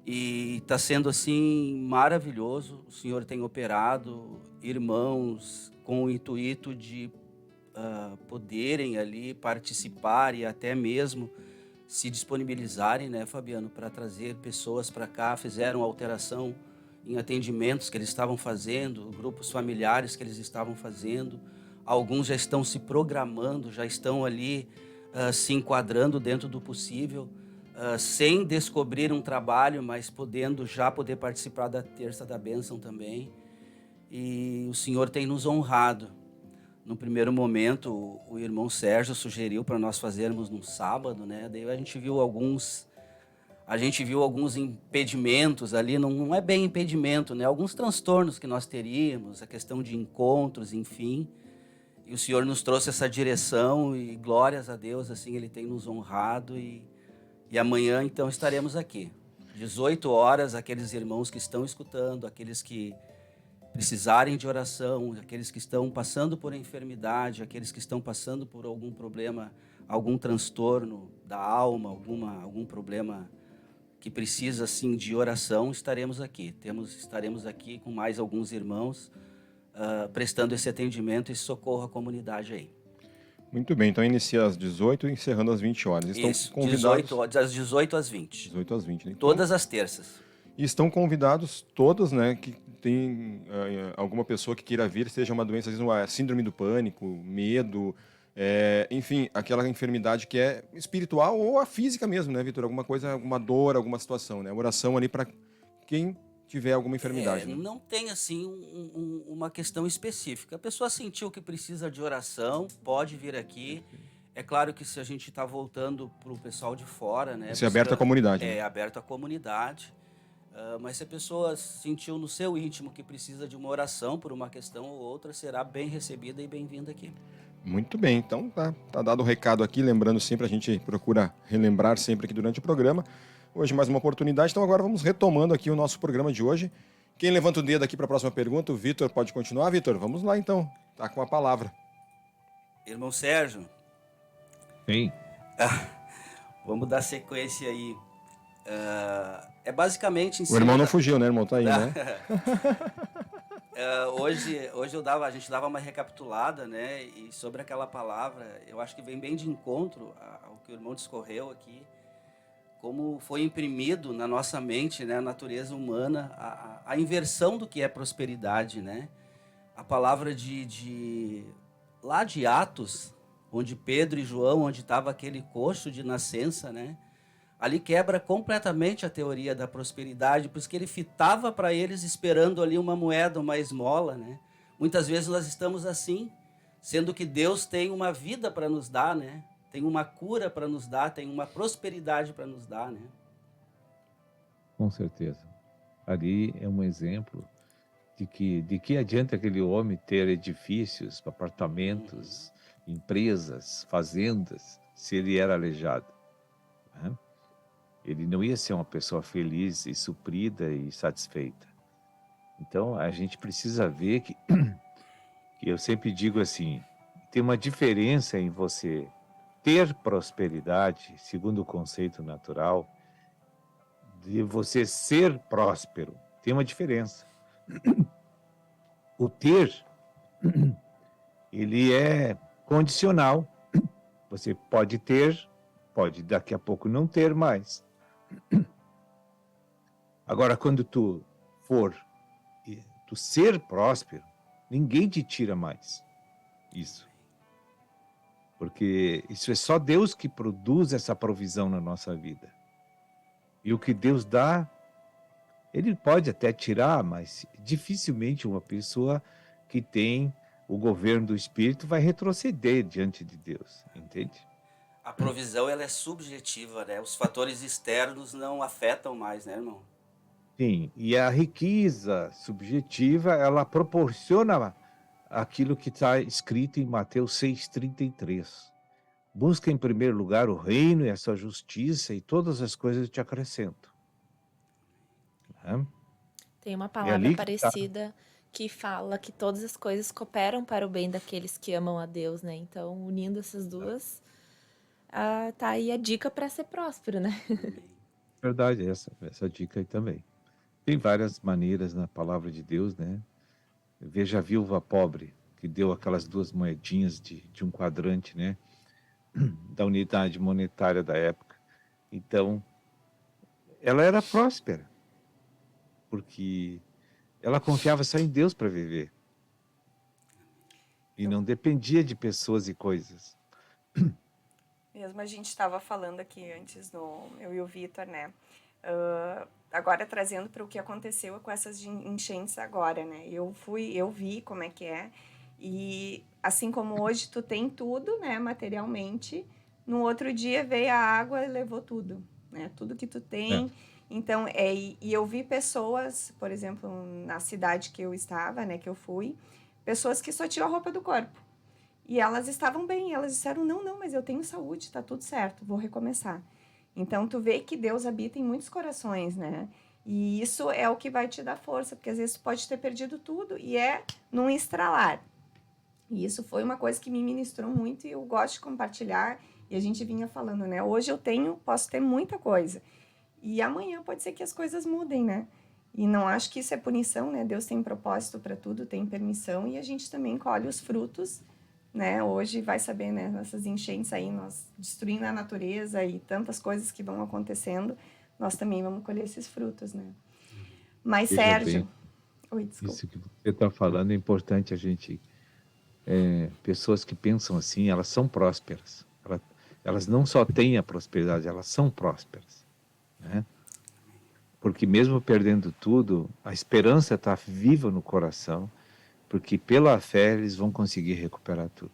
S5: E está sendo assim maravilhoso. O Senhor tem operado irmãos com o intuito de poderem ali participar e até mesmo se disponibilizarem, né, Fabiano, para trazer pessoas para cá. Fizeram alteração em atendimentos que eles estavam fazendo, grupos familiares que eles estavam fazendo. Alguns já estão se programando, já estão ali se enquadrando dentro do possível, sem descobrir um trabalho, mas podendo já poder participar da Terça da Bênção também. E o Senhor tem nos honrado. No primeiro momento, o irmão Sérgio sugeriu para nós fazermos no sábado, né? Daí a gente viu alguns impedimentos ali, não é bem impedimento, né? Alguns transtornos que nós teríamos, a questão de encontros, enfim. E o Senhor nos trouxe essa direção e glórias a Deus, assim, Ele tem nos honrado e amanhã, então, estaremos aqui. 18 horas, aqueles irmãos que estão escutando, aqueles que precisarem de oração, aqueles que estão passando por enfermidade, aqueles que estão passando por algum problema, algum transtorno da alma, algum problema que precisa, assim, de oração, estaremos aqui. Estaremos aqui com mais alguns irmãos, prestando esse atendimento e socorro à comunidade aí.
S4: Muito bem, então inicia às 18 e encerrando às 20 horas. Estão
S5: Isso,
S4: convidados...
S5: das 18 às 20.
S4: 18 às 20, né? Então,
S5: todas as terças.
S4: E estão convidados todos, né, que tem alguma pessoa que queira vir, seja uma doença, às vezes uma síndrome do pânico, medo, enfim, aquela enfermidade que é espiritual ou a física mesmo, né, Vitor? Alguma coisa, alguma dor, alguma situação, né? Oração ali para quem tiver alguma enfermidade. Né?
S5: Não tem, assim, uma questão específica. A pessoa sentiu que precisa de oração, pode vir aqui. É claro que se a gente está voltando para o pessoal de fora, né?
S4: Isso é aberto à comunidade.
S5: É aberto à comunidade. Mas se a pessoa sentiu no seu íntimo que precisa de uma oração por uma questão ou outra, será bem recebida e bem-vinda aqui.
S4: Muito bem, então tá dado o recado aqui, lembrando sempre, a gente procura relembrar sempre aqui durante o programa. Hoje mais uma oportunidade, então agora vamos retomando aqui o nosso programa de hoje. Quem levanta o dedo aqui para a próxima pergunta, o Vitor, pode continuar, Vitor? Vamos lá então, tá com a palavra.
S5: Irmão Sérgio.
S7: Sim.
S5: Vamos dar sequência aí. É basicamente...
S4: O irmão não fugiu, né, irmão? Tá aí, né?
S5: Hoje a gente dava uma recapitulada, né? E sobre aquela palavra, eu acho que vem bem de encontro ao que o irmão discorreu aqui, como foi imprimido na nossa mente, né, a natureza humana, a inversão do que é prosperidade, né? A palavra lá de Atos, onde Pedro e João, onde estava aquele coxo de nascença, né? Ali quebra completamente a teoria da prosperidade, por isso que ele fitava para eles esperando ali uma moeda, uma esmola, né? Muitas vezes nós estamos assim, sendo que Deus tem uma vida para nos dar, né? Tem uma cura para nos dar, tem uma prosperidade para nos dar, né?
S7: Com certeza. Ali é um exemplo de que adianta aquele homem ter edifícios, apartamentos, empresas, fazendas, se ele era aleijado, né? Ele não ia ser uma pessoa feliz e suprida e satisfeita. Então, a gente precisa ver que eu sempre digo assim, tem uma diferença em você ter prosperidade, segundo o conceito natural, de você ser próspero. Tem uma diferença. O ter, ele é condicional. Você pode ter, pode daqui a pouco não ter mais. Agora, quando tu ser próspero, ninguém te tira mais isso. Porque isso é só Deus que produz essa provisão na nossa vida. E o que Deus dá, Ele pode até tirar, mas dificilmente uma pessoa que tem o governo do Espírito vai retroceder diante de Deus, entende?
S5: A provisão, ela é subjetiva, né? Os fatores externos não afetam mais, né, irmão?
S7: Sim, e a riqueza subjetiva, ela proporciona aquilo que está escrito em Mateus 6,33. Busca em primeiro lugar o reino e a sua justiça e todas as coisas eu te acrescento.
S18: Tem uma palavra parecida que fala que todas as coisas cooperam para o bem daqueles que amam a Deus, né? Então, unindo essas duas, tá aí a dica para ser próspero, né?
S7: Verdade, essa dica aí também. Tem várias maneiras na palavra de Deus, né? Veja a viúva pobre, que deu aquelas 2 moedinhas de um quadrante, né? Da unidade monetária da época. Então, ela era próspera, porque ela confiava só em Deus para viver. E não dependia de pessoas e coisas.
S17: Mesmo a gente estava falando aqui antes, eu e o Vitor, né? Agora trazendo para o que aconteceu com essas enchentes agora, né? Eu vi como é que é. E assim como hoje tu tem tudo, né, materialmente, no outro dia veio a água e levou tudo, né? Tudo que tu tem. Então, e eu vi pessoas, por exemplo, na cidade que eu estava, né, que eu fui, pessoas que só tinham a roupa do corpo. E elas estavam bem, elas disseram, não, mas eu tenho saúde, tá tudo certo, vou recomeçar. Então, tu vê que Deus habita em muitos corações, né? E isso é o que vai te dar força, porque às vezes tu pode ter perdido tudo e é num estralar. E isso foi uma coisa que me ministrou muito e eu gosto de compartilhar. E a gente vinha falando, né? Hoje posso ter muita coisa. E amanhã pode ser que as coisas mudem, né? E não acho que isso é punição, né? Deus tem propósito para tudo, tem permissão. E a gente também colhe os frutos, né? Hoje vai saber, né? Essas enchentes aí, nós destruindo a natureza e tantas coisas que vão acontecendo, nós também vamos colher esses frutos, né? Mas,
S7: Veja
S17: Sérgio...
S7: bem,
S17: Oi, desculpa.
S7: isso que você está falando é importante a gente... pessoas que pensam assim, elas são prósperas. Elas não só têm a prosperidade, elas são prósperas, né? Porque mesmo perdendo tudo, a esperança está viva no coração, porque pela fé eles vão conseguir recuperar tudo.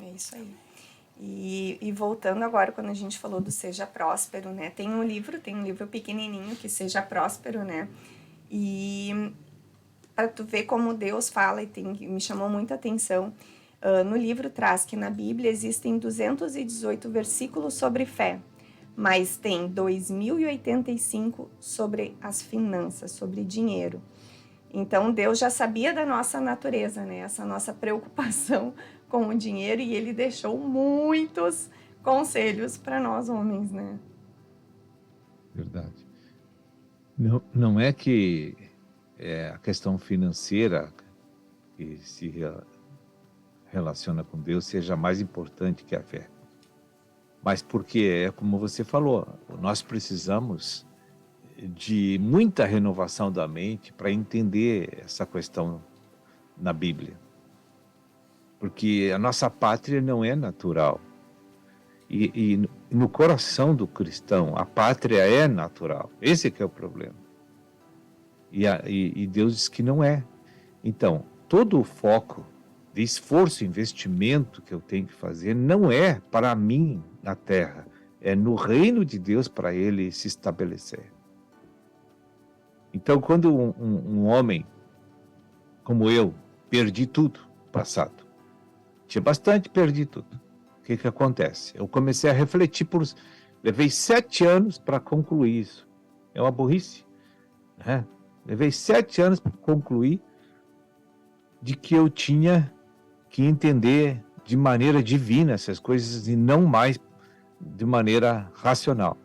S17: É isso aí. E voltando agora, quando a gente falou do Seja Próspero, né? Tem um livro pequenininho que Seja Próspero, né? E para tu ver como Deus fala, me chamou muita atenção. No livro traz que na Bíblia existem 218 versículos sobre fé, mas tem 2.085 sobre as finanças, sobre dinheiro. Então, Deus já sabia da nossa natureza, né? Essa nossa preocupação com o dinheiro, e Ele deixou muitos conselhos para nós homens, né?
S7: Verdade. Não é que a questão financeira que se relaciona com Deus seja mais importante que a fé. Mas porque é como você falou, nós precisamos de muita renovação da mente para entender essa questão na Bíblia. Porque a nossa pátria não é natural. E no coração do cristão, a pátria é natural. Esse que é o problema. E Deus diz que não é. Então, todo o foco de esforço e investimento que eu tenho que fazer não é para mim na terra, é no reino de Deus para ele se estabelecer. Então, quando um homem como eu perdi tudo passado, tinha bastante, perdi tudo, o que acontece? Eu comecei a refletir, levei 7 anos para concluir isso. É uma burrice, né? Levei 7 anos para concluir de que eu tinha que entender de maneira divina essas coisas e não mais de maneira racional.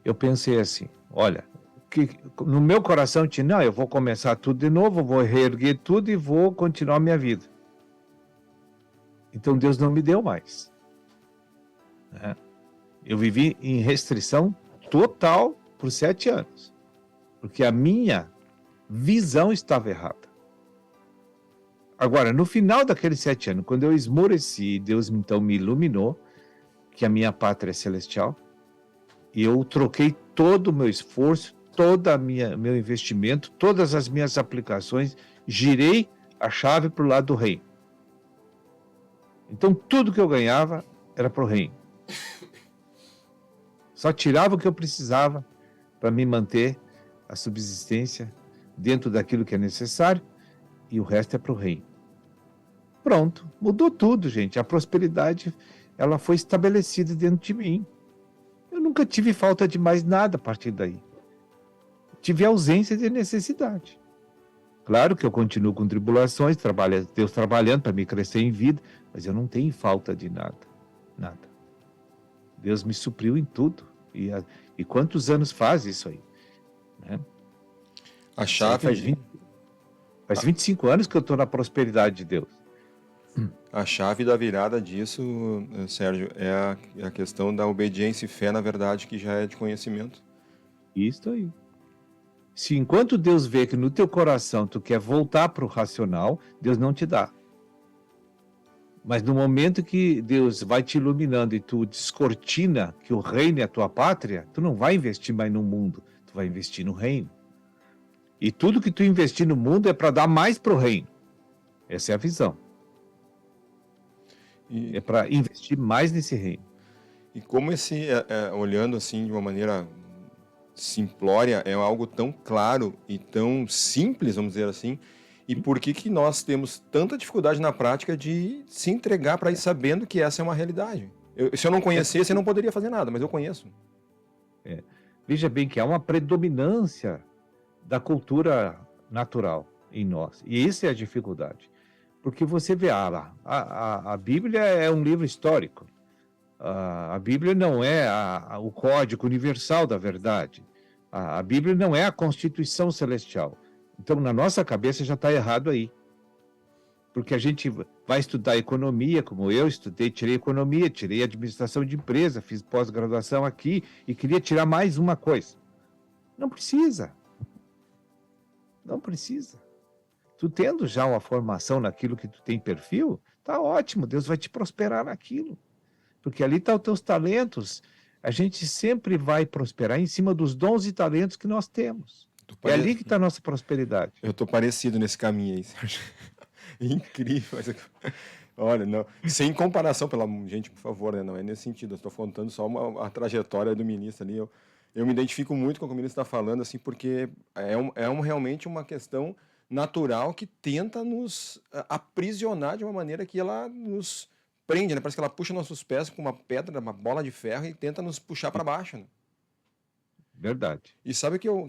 S7: Eu pensei assim, olha, no meu coração tinha, não, eu vou começar tudo de novo, vou reerguer tudo e vou continuar a minha vida. Então Deus não me deu mais, né? Eu vivi em restrição total por 7 anos, porque a minha visão estava errada. Agora, no final daqueles 7 anos, quando eu esmoreci, Deus então me iluminou, que a minha pátria é celestial, e eu troquei todo o meu esforço, todo o meu investimento, todas as minhas aplicações, girei a chave para o lado do reino. Então, tudo que eu ganhava era para o reino. Só tirava o que eu precisava para me manter a subsistência dentro daquilo que é necessário, e o resto é para o reino. Pronto, mudou tudo, gente. A prosperidade, ela foi estabelecida dentro de mim. Eu nunca tive falta de mais nada a partir daí. Tive ausência de necessidade. Claro que eu continuo com tribulações, Deus trabalhando para me crescer em vida, mas eu não tenho falta de nada, nada. Deus me supriu em tudo. E quantos anos faz isso aí? Né?
S4: A chave...
S7: Faz 25 anos que eu estou na prosperidade de Deus.
S4: A chave da virada disso, Sérgio, é a questão da obediência e fé na verdade, que já é de conhecimento.
S7: Isso aí. Se enquanto Deus vê que no teu coração tu quer voltar para o racional, Deus não te dá. Mas no momento que Deus vai te iluminando e tu descortina que o reino é a tua pátria, tu não vai investir mais no mundo, tu vai investir no reino. E tudo que tu investir no mundo é para dar mais para o reino. Essa é a visão. É para investir mais nesse reino.
S4: E como olhando assim de uma maneira simplória, é algo tão claro e tão simples, vamos dizer assim, e por que nós temos tanta dificuldade na prática de se entregar para ir sabendo que essa é uma realidade? Se eu não conhecesse, eu não poderia fazer nada, mas eu conheço.
S7: Veja bem que há uma predominância da cultura natural em nós. E essa é a dificuldade. Porque você vê, a Bíblia é um livro histórico. A Bíblia não é o código universal da verdade. A Bíblia não é a Constituição Celestial. Então, na nossa cabeça já está errado aí. Porque a gente vai estudar economia, como eu estudei, tirei economia, tirei administração de empresa, fiz pós-graduação aqui e queria tirar mais uma coisa. Não precisa. Não precisa. Tu tendo já uma formação naquilo que tu tem perfil, tá ótimo, Deus vai te prosperar naquilo. Porque ali estão os teus talentos. A gente sempre vai prosperar em cima dos dons e talentos que nós temos. É ali que está a nossa prosperidade.
S4: Eu estou parecido nesse caminho aí, Sérgio. Incrível. Olha, não, sem comparação, gente, por favor, né? Não é nesse sentido. Eu estou contando só a trajetória do ministro ali. Eu me identifico muito com o que o ministro está falando, assim, porque realmente uma questão natural que tenta nos aprisionar de uma maneira que ela nos prende, né? Parece que ela puxa nossos pés com uma pedra, uma bola de ferro e tenta nos puxar para baixo, né?
S7: Verdade.
S4: E sabe que eu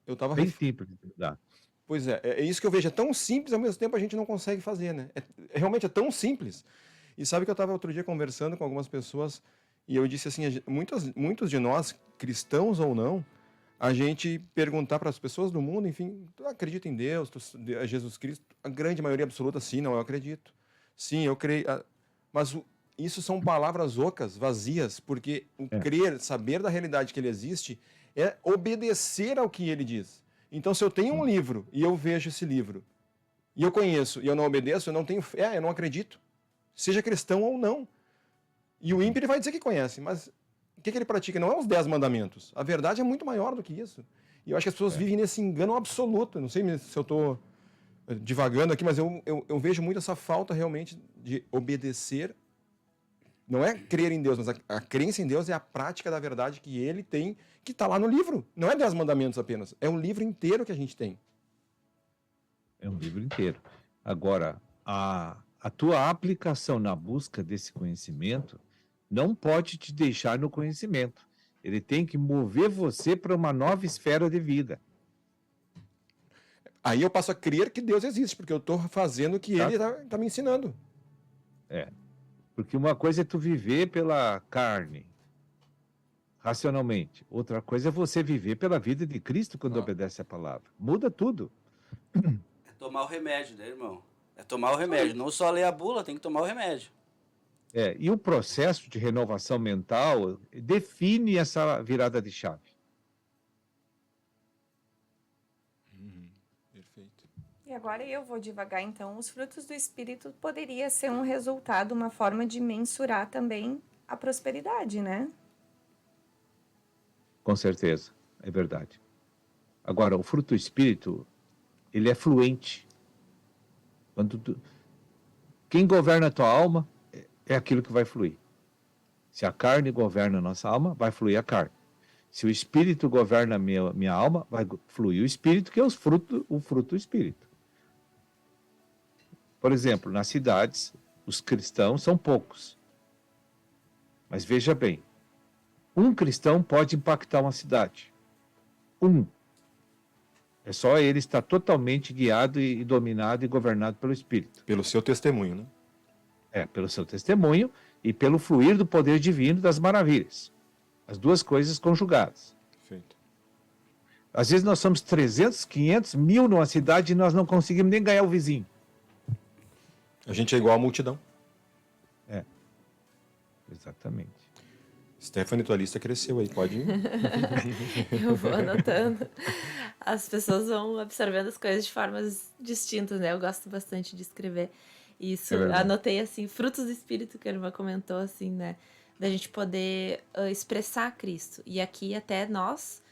S4: estava...
S7: Bem simples de dar.
S4: Pois é isso que eu vejo, é tão simples, ao mesmo tempo a gente não consegue fazer, né? Realmente é tão simples. E sabe que eu estava outro dia conversando com algumas pessoas e eu disse assim, muitos de nós, cristãos ou não, a gente perguntar para as pessoas do mundo, enfim, tu acredita em Deus, Jesus Cristo? A grande maioria absoluta, sim, não, eu acredito. Sim, eu creio. Mas isso são palavras ocas, vazias, porque o crer, saber da realidade que ele existe, é obedecer ao que ele diz. Então, se eu tenho um livro e eu vejo esse livro, e eu conheço, e eu não obedeço, eu não tenho fé, eu não acredito. Seja cristão ou não. E o ímpio ele vai dizer que conhece, mas o que ele pratica? Não é os 10 mandamentos. A verdade é muito maior do que isso. E eu acho que as pessoas vivem nesse engano absoluto. Não sei se eu estou divagando aqui, mas eu vejo muito essa falta realmente de obedecer. Não é crer em Deus, mas a crença em Deus é a prática da verdade que ele tem, que está lá no livro. Não é 10 mandamentos apenas. É um livro inteiro que a gente tem.
S7: É um livro inteiro. Agora, a tua aplicação na busca desse conhecimento não pode te deixar no conhecimento. Ele tem que mover você para uma nova esfera de vida.
S4: Aí eu passo a crer que Deus existe, porque eu estou fazendo o que ele está me ensinando.
S7: Porque uma coisa é tu viver pela carne, racionalmente. Outra coisa é você viver pela vida de Cristo quando obedece a palavra. Muda tudo.
S5: É tomar o remédio, né, irmão? É tomar o remédio. Não só ler a bula, tem que tomar o remédio.
S7: E o processo de renovação mental define essa virada de chave.
S4: Perfeito.
S17: E agora eu vou devagar, então. Os frutos do Espírito poderia ser um resultado, uma forma de mensurar também a prosperidade, né?
S7: Com certeza, é verdade. Agora, o fruto do Espírito, ele é fluente. Quem governa a tua alma é aquilo que vai fluir. Se a carne governa a nossa alma, vai fluir a carne. Se o Espírito governa a minha alma, vai fluir o Espírito, que é o fruto do Espírito. Por exemplo, nas cidades, os cristãos são poucos. Mas veja bem, um cristão pode impactar uma cidade. É só ele estar totalmente guiado e dominado e governado pelo Espírito.
S4: Pelo seu testemunho, né?
S7: Pelo seu testemunho e pelo fluir do poder divino das maravilhas. As duas coisas conjugadas.
S4: Perfeito.
S7: Às vezes nós somos 300, 500, 1000 numa cidade e nós não conseguimos nem ganhar o vizinho.
S4: A gente é igual à multidão.
S7: Exatamente.
S4: Stephanie, tua lista cresceu aí, pode ir?
S18: Eu vou anotando. As pessoas vão absorvendo as coisas de formas distintas, né? Eu gosto bastante de escrever isso. Anotei, assim, frutos do Espírito, que a irmã comentou, assim, né? Da gente poder expressar Cristo. E aqui até nós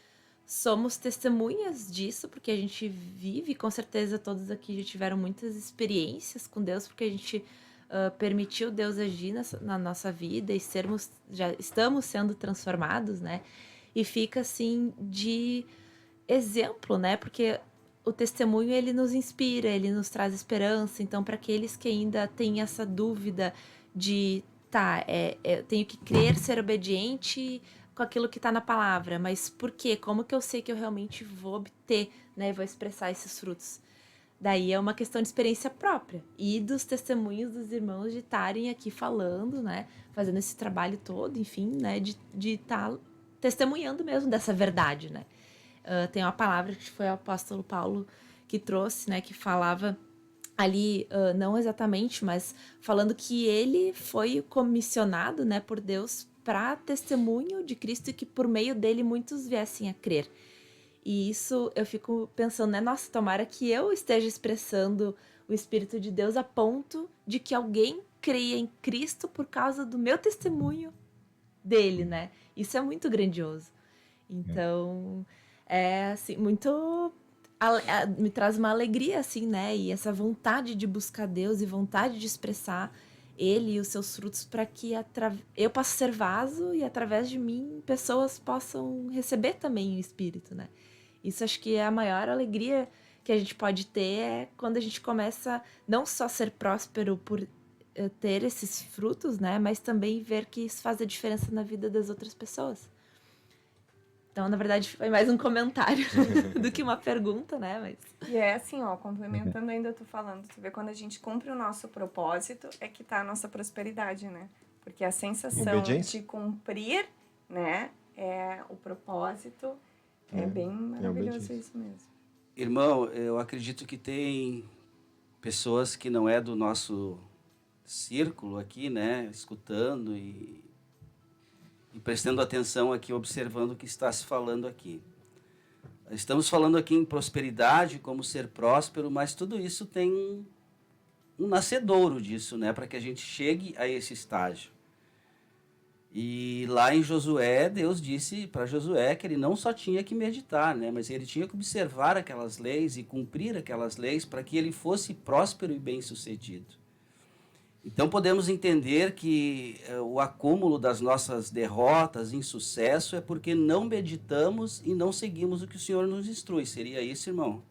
S18: somos testemunhas disso, porque a gente vive, com certeza todos aqui já tiveram muitas experiências com Deus, porque a gente permitiu Deus agir na nossa vida e já estamos sendo transformados, né? E fica assim de exemplo, né? Porque o testemunho, ele nos inspira, ele nos traz esperança. Então, para aqueles que ainda têm essa dúvida de, eu tenho que crer, ser obediente com aquilo que está na palavra, mas por quê? Como que eu sei que eu realmente vou obter, né? Vou expressar esses frutos? Daí é uma questão de experiência própria e dos testemunhos dos irmãos de estarem aqui falando, né? Fazendo esse trabalho todo, enfim, né? De estar testemunhando mesmo dessa verdade, né? Tem uma palavra que foi o apóstolo Paulo que trouxe, né? Que falava ali, não exatamente, mas falando que ele foi comissionado, né? Por Deus para testemunho de Cristo e que por meio dele muitos viessem a crer. E isso eu fico pensando, né? Nossa, tomara que eu esteja expressando o Espírito de Deus a ponto de que alguém creia em Cristo por causa do meu testemunho dele, né? Isso é muito grandioso. Então, assim, muito... me traz uma alegria, assim, né? E essa vontade de buscar Deus e vontade de expressar Ele e os seus frutos para que eu possa ser vaso e através de mim pessoas possam receber também o Espírito, né? Isso acho que é a maior alegria que a gente pode ter quando a gente começa não só a ser próspero por ter esses frutos, né? Mas também ver que isso faz a diferença na vida das outras pessoas. Então, na verdade, foi mais um comentário do que uma pergunta, né? Mas...
S17: E é assim, ó, complementando ainda tu falando, tu vê, quando a gente cumpre o nosso propósito, é que tá a nossa prosperidade, né? Porque a sensação de cumprir, né, o propósito, é bem maravilhoso isso mesmo.
S5: Irmão, eu acredito que tem pessoas que não é do nosso círculo aqui, né, escutando e prestando atenção aqui, observando o que está se falando aqui. Estamos falando aqui em prosperidade, como ser próspero, mas tudo isso tem um nascedouro disso, né, para que a gente chegue a esse estágio. E lá em Josué, Deus disse para Josué que ele não só tinha que meditar, né, mas ele tinha que observar aquelas leis e cumprir aquelas leis para que ele fosse próspero e bem-sucedido. Então podemos entender que o acúmulo das nossas derrotas, insucesso, é porque não meditamos e não seguimos o que o Senhor nos instrui. Seria isso, irmão?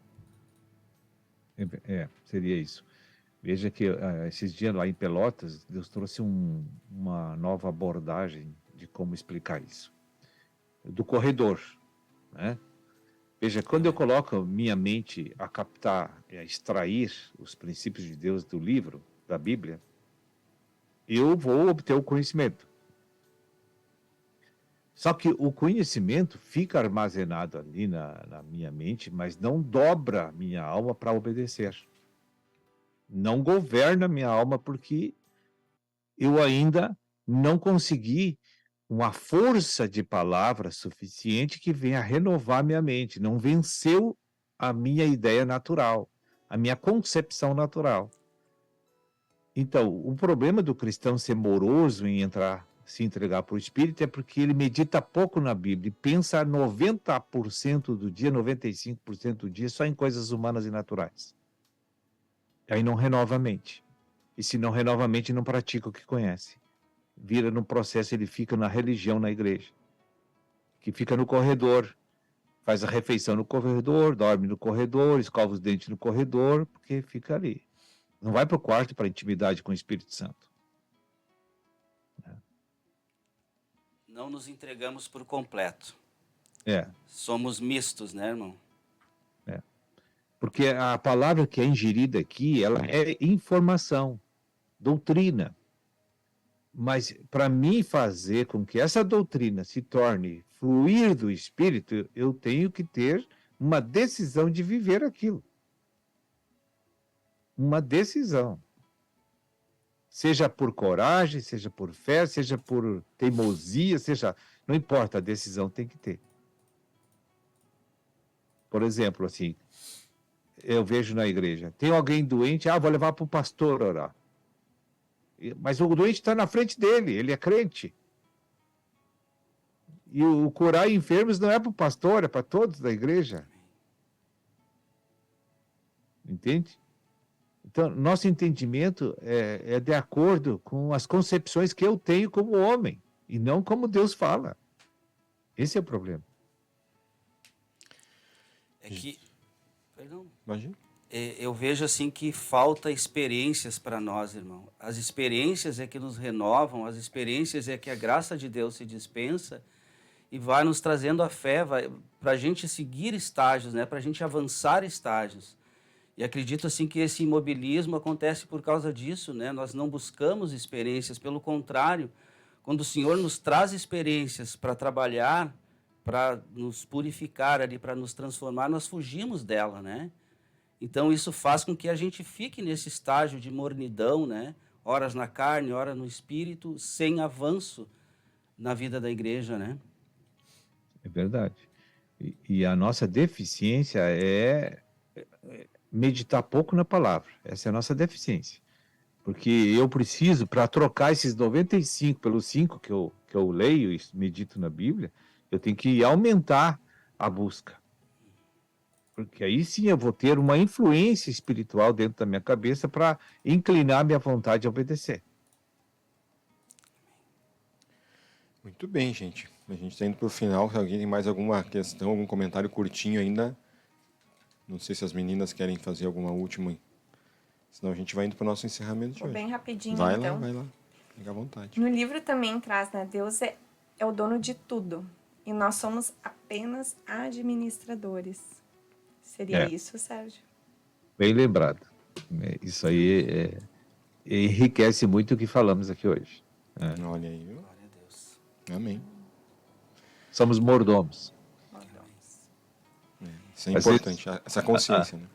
S7: Seria isso. Veja que esses dias lá em Pelotas, Deus trouxe uma nova abordagem de como explicar isso. Do corredor, né? Veja, quando eu coloco minha mente a captar, a extrair os princípios de Deus do livro, da Bíblia, eu vou obter o conhecimento. Só que o conhecimento fica armazenado ali na minha mente, mas não dobra minha alma para obedecer. Não governa minha alma porque eu ainda não consegui uma força de palavra suficiente que venha renovar minha mente. Não venceu a minha ideia natural, a minha concepção natural. Então, o problema do cristão ser moroso em se entregar para o Espírito é porque ele medita pouco na Bíblia e pensa 90% do dia, 95% do dia só em coisas humanas e naturais. Aí não renova a mente. E se não renova a mente, não pratica o que conhece. Vira no processo, ele fica na religião na igreja. Que fica no corredor. Faz a refeição no corredor, dorme no corredor, escova os dentes no corredor, porque fica ali. Não vai para o quarto para intimidade com o Espírito Santo.
S5: Não nos entregamos por completo.
S7: É.
S5: Somos mistos, né, irmão?
S7: Porque a palavra que é ingerida aqui, ela é informação, doutrina. Mas para mim fazer com que essa doutrina se torne fluir do Espírito, eu tenho que ter uma decisão de viver aquilo. Uma decisão. Seja por coragem, seja por fé, seja por teimosia, seja... Não importa, a decisão tem que ter. Por exemplo, assim, eu vejo na igreja, tem alguém doente, vou levar para o pastor orar. Mas o doente está na frente dele, ele é crente. E o curar enfermos não é para o pastor, é para todos da igreja. Entende? Então, nosso entendimento é de acordo com as concepções que eu tenho como homem, e não como Deus fala. Esse é o problema.
S5: É que... Perdão.
S4: Imagina.
S5: Eu vejo assim que falta experiências para nós, irmão. As experiências é que nos renovam, as experiências é que a graça de Deus se dispensa e vai nos trazendo a fé para a gente seguir estágios, né? Para a gente avançar estágios. E acredito assim que esse imobilismo acontece por causa disso, né? Nós não buscamos experiências, pelo contrário, quando o Senhor nos traz experiências para trabalhar, para nos purificar ali, para nos transformar, nós fugimos dela, né? Então isso faz com que a gente fique nesse estágio de mornidão, né? Horas na carne, horas no espírito, sem avanço na vida da igreja, né?
S7: É verdade. E a nossa deficiência é meditar pouco na palavra. Essa é a nossa deficiência. Porque eu preciso, para trocar esses 95 pelos 5 que eu leio e medito na Bíblia, eu tenho que aumentar a busca. Porque aí sim eu vou ter uma influência espiritual dentro da minha cabeça para inclinar minha vontade a obedecer.
S4: Muito bem, gente. A gente está indo para o final. Se alguém tem mais alguma questão, algum comentário curtinho ainda, não sei se as meninas querem fazer alguma última. Senão a gente vai indo para o nosso encerramento de
S17: Vou
S4: hoje.
S17: bem rapidinho,
S4: vai
S17: então.
S4: Vai lá. Fica à vontade.
S17: No livro também traz, né? Deus é o dono de tudo. E nós somos apenas administradores. Seria isso, Sérgio?
S7: Bem lembrado. Isso aí enriquece muito o que falamos aqui hoje.
S4: Olha aí. Glória a Deus. Amém.
S7: Somos mordomos.
S4: Isso é importante, essa consciência, né?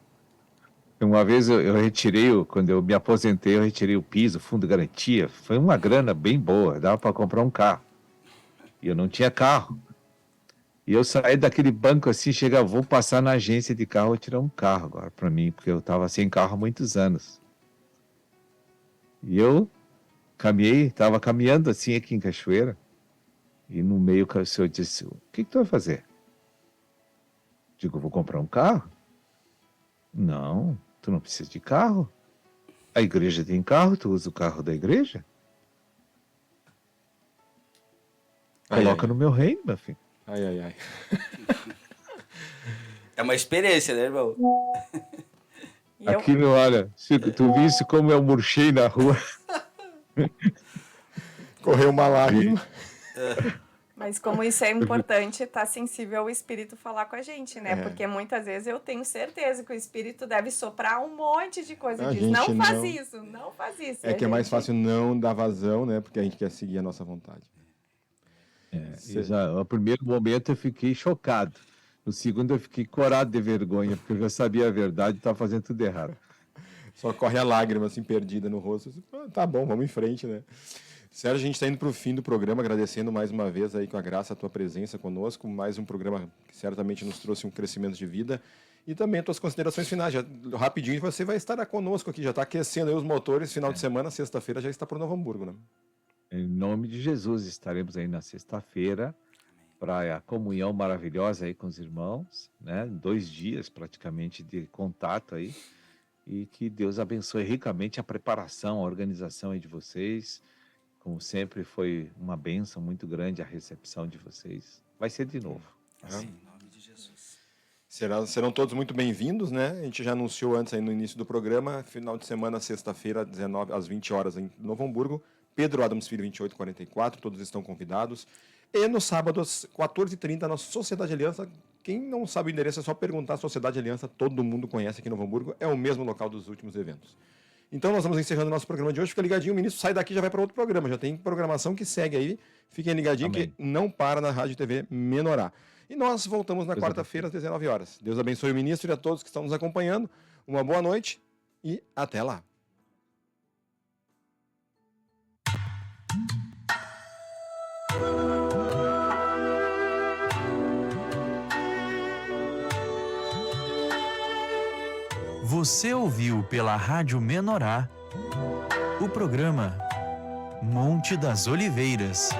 S7: Uma vez eu retirei, quando eu me aposentei, eu retirei o piso, o fundo de garantia. Foi uma grana bem boa, dava para comprar um carro. E eu não tinha carro. E eu saí daquele banco assim, vou passar na agência de carro, vou tirar um carro agora para mim, porque eu estava sem carro há muitos anos. E eu estava caminhando assim aqui em Cachoeira, e no meio o senhor disse, o que tu vai fazer? Digo, vou comprar um carro? Não, tu não precisa de carro. A igreja tem carro, tu usa o carro da igreja? Coloca no meu reino, meu filho.
S4: Ai.
S5: É uma experiência, né, irmão?
S7: Aqui, olha, se tu visse como eu murchei na rua.
S4: Correu uma lágrima.
S17: Mas como isso é importante, estar sensível ao Espírito falar com a gente, né? Porque muitas vezes eu tenho certeza que o Espírito deve soprar um monte de coisa. Diz, não faz isso, não faz isso.
S4: É que é mais fácil não dar vazão, né? Porque a gente quer seguir a nossa vontade.
S7: No primeiro momento eu fiquei chocado. No segundo eu fiquei corado de vergonha, porque eu já sabia a verdade e estava fazendo tudo errado.
S4: Só corre a lágrima assim, perdida no rosto. Tá bom, vamos em frente, né? Sérgio, a gente está indo para o fim do programa, agradecendo mais uma vez aí com a graça a tua presença conosco, mais um programa que certamente nos trouxe um crescimento de vida e também tuas considerações finais. Rapidinho você vai estar conosco aqui, já está aquecendo aí os motores, final de semana, sexta-feira já está por Novo Hamburgo, né?
S7: Em nome de Jesus, estaremos aí na sexta-feira para a comunhão maravilhosa aí com os irmãos, né? 2 dias praticamente de contato aí, e que Deus abençoe ricamente a preparação, a organização aí de vocês. Como sempre, foi uma bênção muito grande a recepção de vocês. Vai ser de novo.
S5: Sim, em nome de Jesus.
S4: Serão todos muito bem-vindos, né? A gente já anunciou antes aí no início do programa, final de semana, sexta-feira, às 20 horas em Novo Hamburgo, Pedro Adams Filho 2844, todos estão convidados. E no sábado, às 14h30, a nossa Sociedade Aliança, quem não sabe o endereço é só perguntar. A Sociedade Aliança, todo mundo conhece aqui em Novo Hamburgo, é o mesmo local dos últimos eventos. Então nós estamos encerrando o nosso programa de hoje. Fica ligadinho, o ministro sai daqui e já vai para outro programa. Já tem programação que segue aí. Fiquem ligadinhos que não para na Rádio TV Menorá. E nós voltamos na quarta-feira às 19 horas. Deus abençoe o ministro e a todos que estão nos acompanhando. Uma boa noite e até lá.
S3: Você ouviu pela Rádio Menorá o programa Monte das Oliveiras.